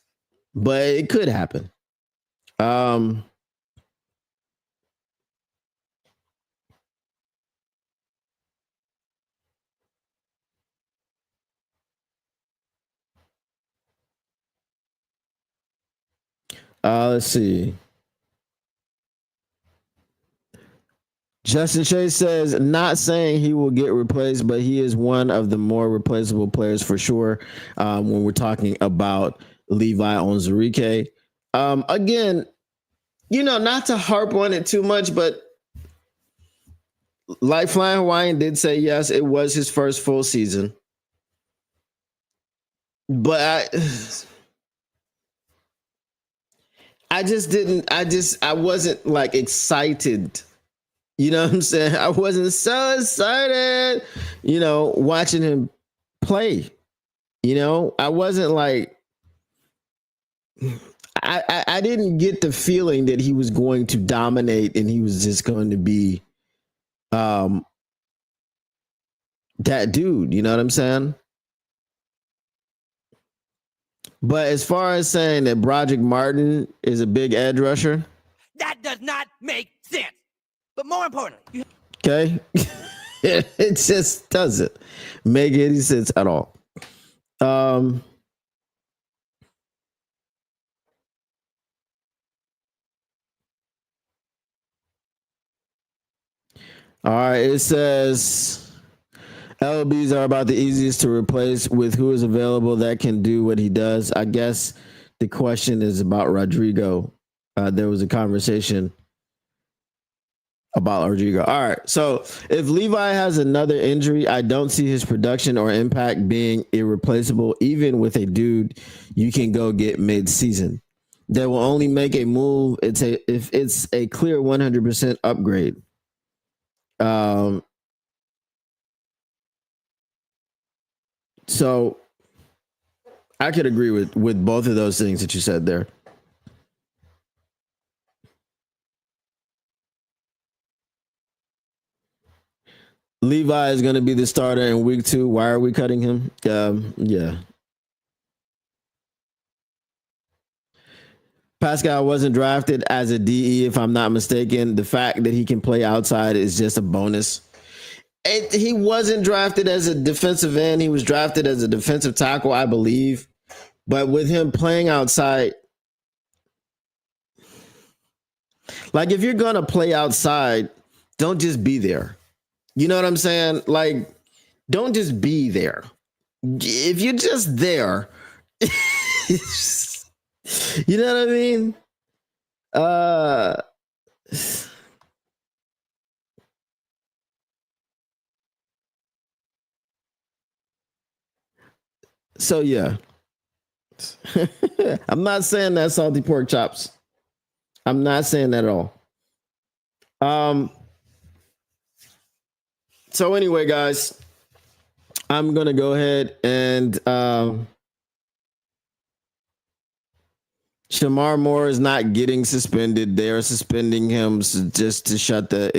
but it could happen. Let's see. Justin Chase says, not saying he will get replaced, but he is one of the more replaceable players for sure when we're talking about Levi Onwuzurike. Again, not to harp on it too much, but like Flying Hawaiian did say, yes, it was his first full season. But I wasn't like excited. You know what I'm saying? I wasn't so excited, watching him play. I wasn't like, I didn't get the feeling that he was going to dominate and he was just going to be that dude. You know what I'm saying? But as far as saying that Broderick Martin is a big edge rusher, that does not make sense. But more importantly, okay, it just doesn't make any sense at all. All right, it says LBs are about the easiest to replace with who is available that can do what he does. I guess the question is about Rodrigo. There was a conversation about Rodrigo. All right. So if Levi has another injury, I don't see his production or impact being irreplaceable, even with a dude you can go get mid-season. They will only make a move if it's a clear 100% upgrade. So I could agree with both of those things that you said there. Levi is going to be the starter in week 2. Why are we cutting him? Yeah. Pascal wasn't drafted as a DE, if I'm not mistaken. The fact that he can play outside is just a bonus. He wasn't drafted as a defensive end. He was drafted as a defensive tackle, I believe. But with him playing outside, like if you're going to play outside, don't just be there. You know what I'm saying? Like, don't just be there. if you're just there, you know what I mean? So yeah. I'm not saying that salty pork chops. I'm not saying that at all. So anyway, guys, I'm gonna go ahead and Shamar Moore is not getting suspended. They are suspending him just to shut the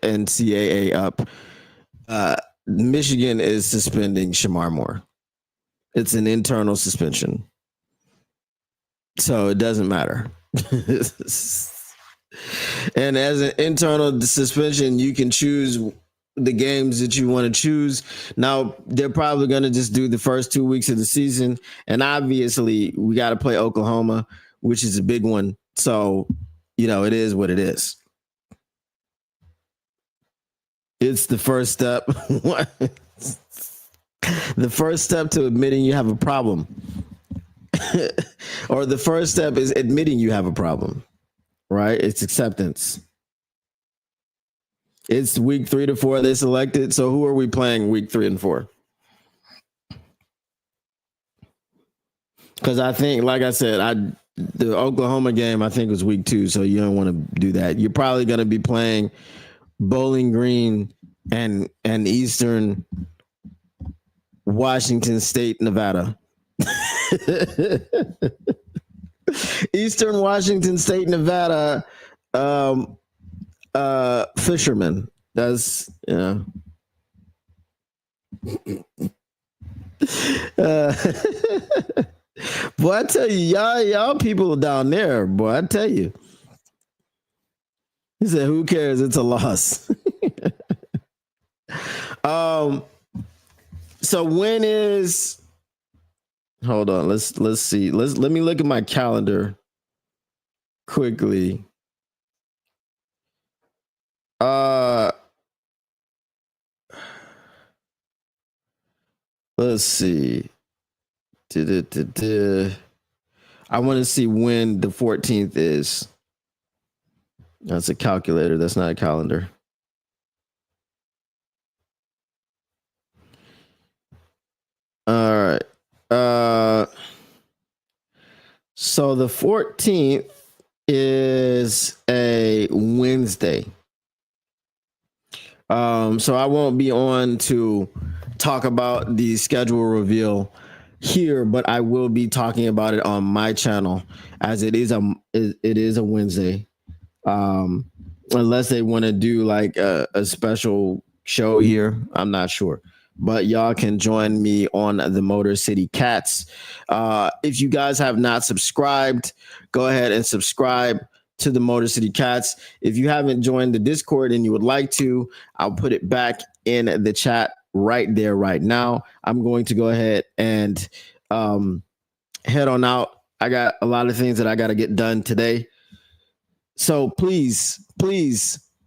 NCAA up. Michigan is suspending Shamar Moore. It's an internal suspension, so it doesn't matter. And as an internal suspension, you can choose the games that you want to choose. Now, they're probably going to just do the first 2 weeks of the season. And obviously, we got to play Oklahoma, which is a big one. So, it is what it is. It's the first step. The first step to admitting you have a problem. Or the first step is admitting you have a problem, right? It's acceptance. It's week 3 to 4 they selected. So who are we playing week 3 and 4? Because I think, like I said, the Oklahoma game I think was week 2, so you don't want to do that. You're probably going to be playing Bowling Green and Eastern Washington State, Nevada. Eastern Washington State, Nevada. Fisherman. That's boy, I tell you, y'all people down there, boy, I tell you. He said, who cares? It's a loss. So when is, hold on, let's see. Let me look at my calendar quickly. Let's see. I want to see when the 14th is. That's a calculator. That's not a calendar. All right. So the 14th is a Wednesday. So I won't be on to talk about the schedule reveal here, but I will be talking about it on my channel, as it is a Wednesday. Unless they want to do like a special show here, I'm not sure. But y'all can join me on the Motor City Cats. If you guys have not subscribed, go ahead and subscribe to the Motor City Cats. If you haven't joined the Discord and you would like to, I'll put it back in the chat right there, right now. I'm going to go ahead and head on out. I got a lot of things that I got to get done today. So please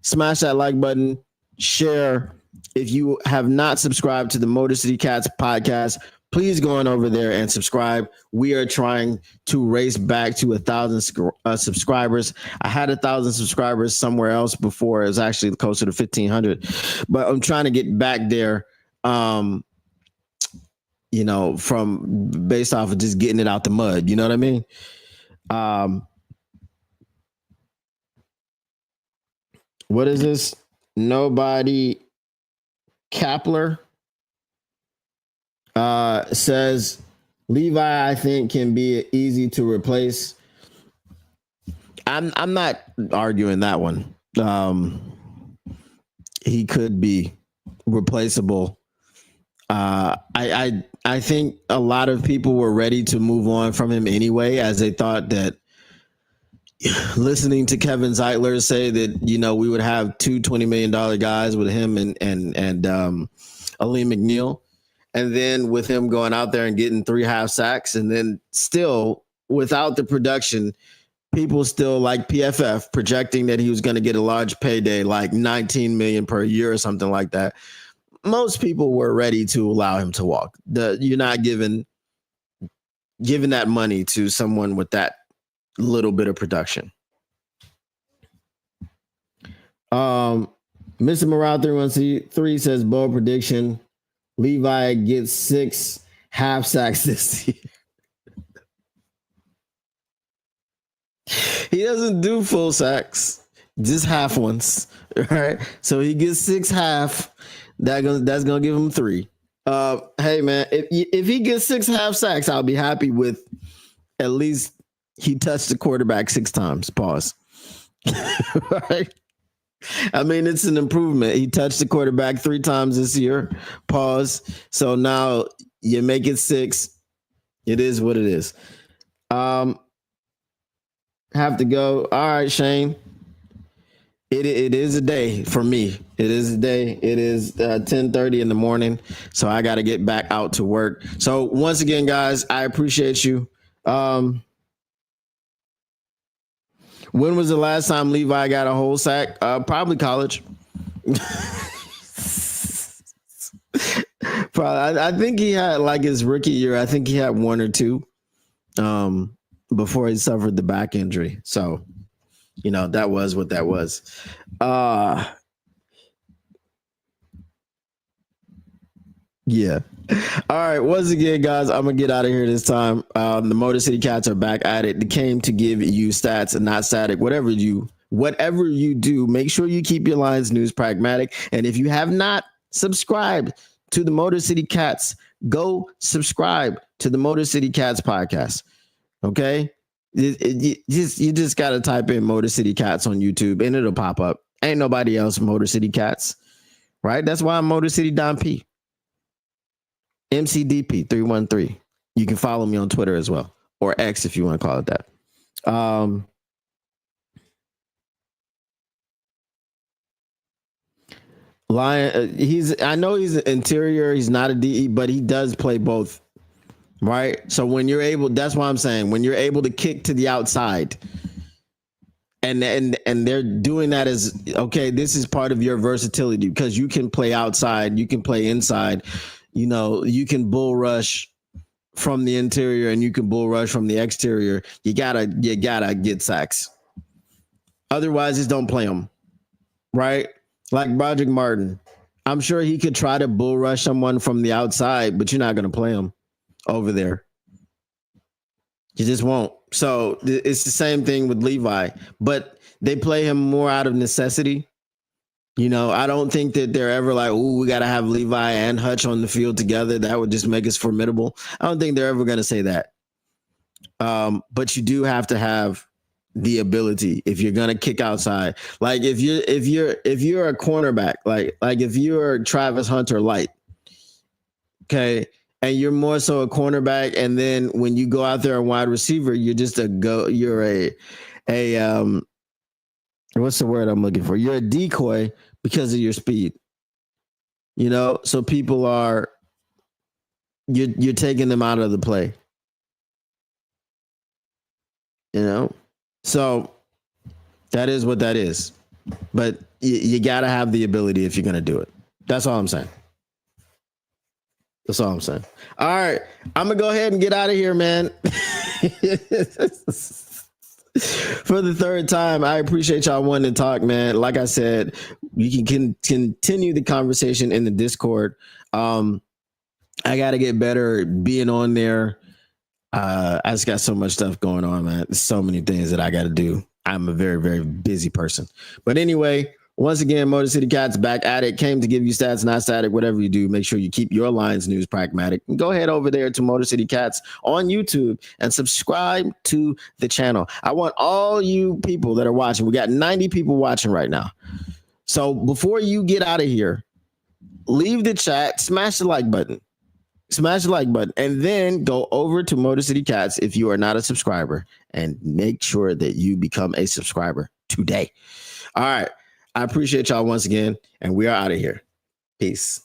smash that like button, share. If you have not subscribed to the Motor City Cats podcast, please go on over there and subscribe. We are trying to race back to 1,000 subscribers. I had 1,000 subscribers somewhere else before. It was actually closer to 1,500, but I'm trying to get back there. From based off of just getting it out the mud. You know what I mean? What is this? Nobody Kapler says Levi, I think, can be easy to replace. I'm not arguing that one. He could be replaceable. I think a lot of people were ready to move on from him anyway, as they thought that, listening to Kevin Zeitler say that, we would have two $20 million guys with him and Aleem McNeil. And then with him going out there and getting 3 half sacks, and then still without the production, people still like PFF projecting that he was going to get a large payday, like $19 million per year or something like that. most people were ready to allow him to walk. You're not giving that money to someone with that little bit of production. Mr. Morale 313 says bold prediction: Levi gets 6 half sacks this year. He doesn't do full sacks, just half ones. Right? So he gets 6 half. That's gonna give him 3. Hey man, if he gets 6 half sacks, I'll be happy with at least he touched the quarterback 6 times. Pause. Right? I mean, it's an improvement. He touched the quarterback 3 times this year. Pause. So now you make it 6. It is what it is. Have to go. All right, Shane. It is a day for me. It is a day. It is 10:30 in the morning. So I got to get back out to work. So once again, guys, I appreciate you. When was the last time Levi got a whole sack? Probably college. Probably. I think he had like his rookie year. I think he had 1 or 2 before he suffered the back injury. So, that was what that was. Yeah. All right. Once again, guys, I'm going to get out of here this time. The Motor City Cats are back at it. They came to give you stats and not static. Whatever you do, make sure you keep your Lions news pragmatic. And if you have not subscribed to the Motor City Cats, go subscribe to the Motor City Cats podcast. Okay? You just got to type in Motor City Cats on YouTube and it'll pop up. Ain't nobody else Motor City Cats, right? That's why I'm Motor City Don P. MCDP 313. You can follow me on Twitter as well, or X if you want to call it that. Lion, I know he's an interior, he's not a DE, but he does play both. Right? So when you're able, that's why I'm saying when you're able to kick to the outside and they're doing that as okay, this is part of your versatility because you can play outside, you can play inside. You can bull rush from the interior and you can bull rush from the exterior. You gotta get sacks. Otherwise, just don't play them. Right? Like Broderick Martin. I'm sure he could try to bull rush someone from the outside, but you're not going to play him over there. You just won't. So it's the same thing with Levi, but they play him more out of necessity. I don't think that they're ever like, "Ooh, we got to have Levi and Hutch on the field together. That would just make us formidable." I don't think they're ever going to say that. But you do have to have the ability if you're going to kick outside. Like if you're a cornerback, like if you're Travis Hunter light, okay, and you're more so a cornerback, and then when you go out there a wide receiver, you're just you're a what's the word I'm looking for? You're a decoy because of your speed. So people you're taking them out of the play. So that is what that is. But you got to have the ability if you're going to do it. That's all I'm saying. That's all I'm saying. All right. I'm going to go ahead and get out of here, man. For the third time, I appreciate y'all wanting to talk, man. Like I said, you can continue the conversation in the Discord. I got to get better at being on there. I just got so much stuff going on, man. There's so many things that I got to do. I'm a very, very busy person. But anyway, once again, Motor City Cats back at it. Came to give you stats, not static. Whatever you do, make sure you keep your Lions news pragmatic. And go ahead over there to Motor City Cats on YouTube and subscribe to the channel. I want all you people that are watching. We got 90 people watching right now. So before you get out of here, leave the chat, smash the like button. Smash the like button and then go over to Motor City Cats if you are not a subscriber and make sure that you become a subscriber today. All right. I appreciate y'all once again, and we are out of here. Peace.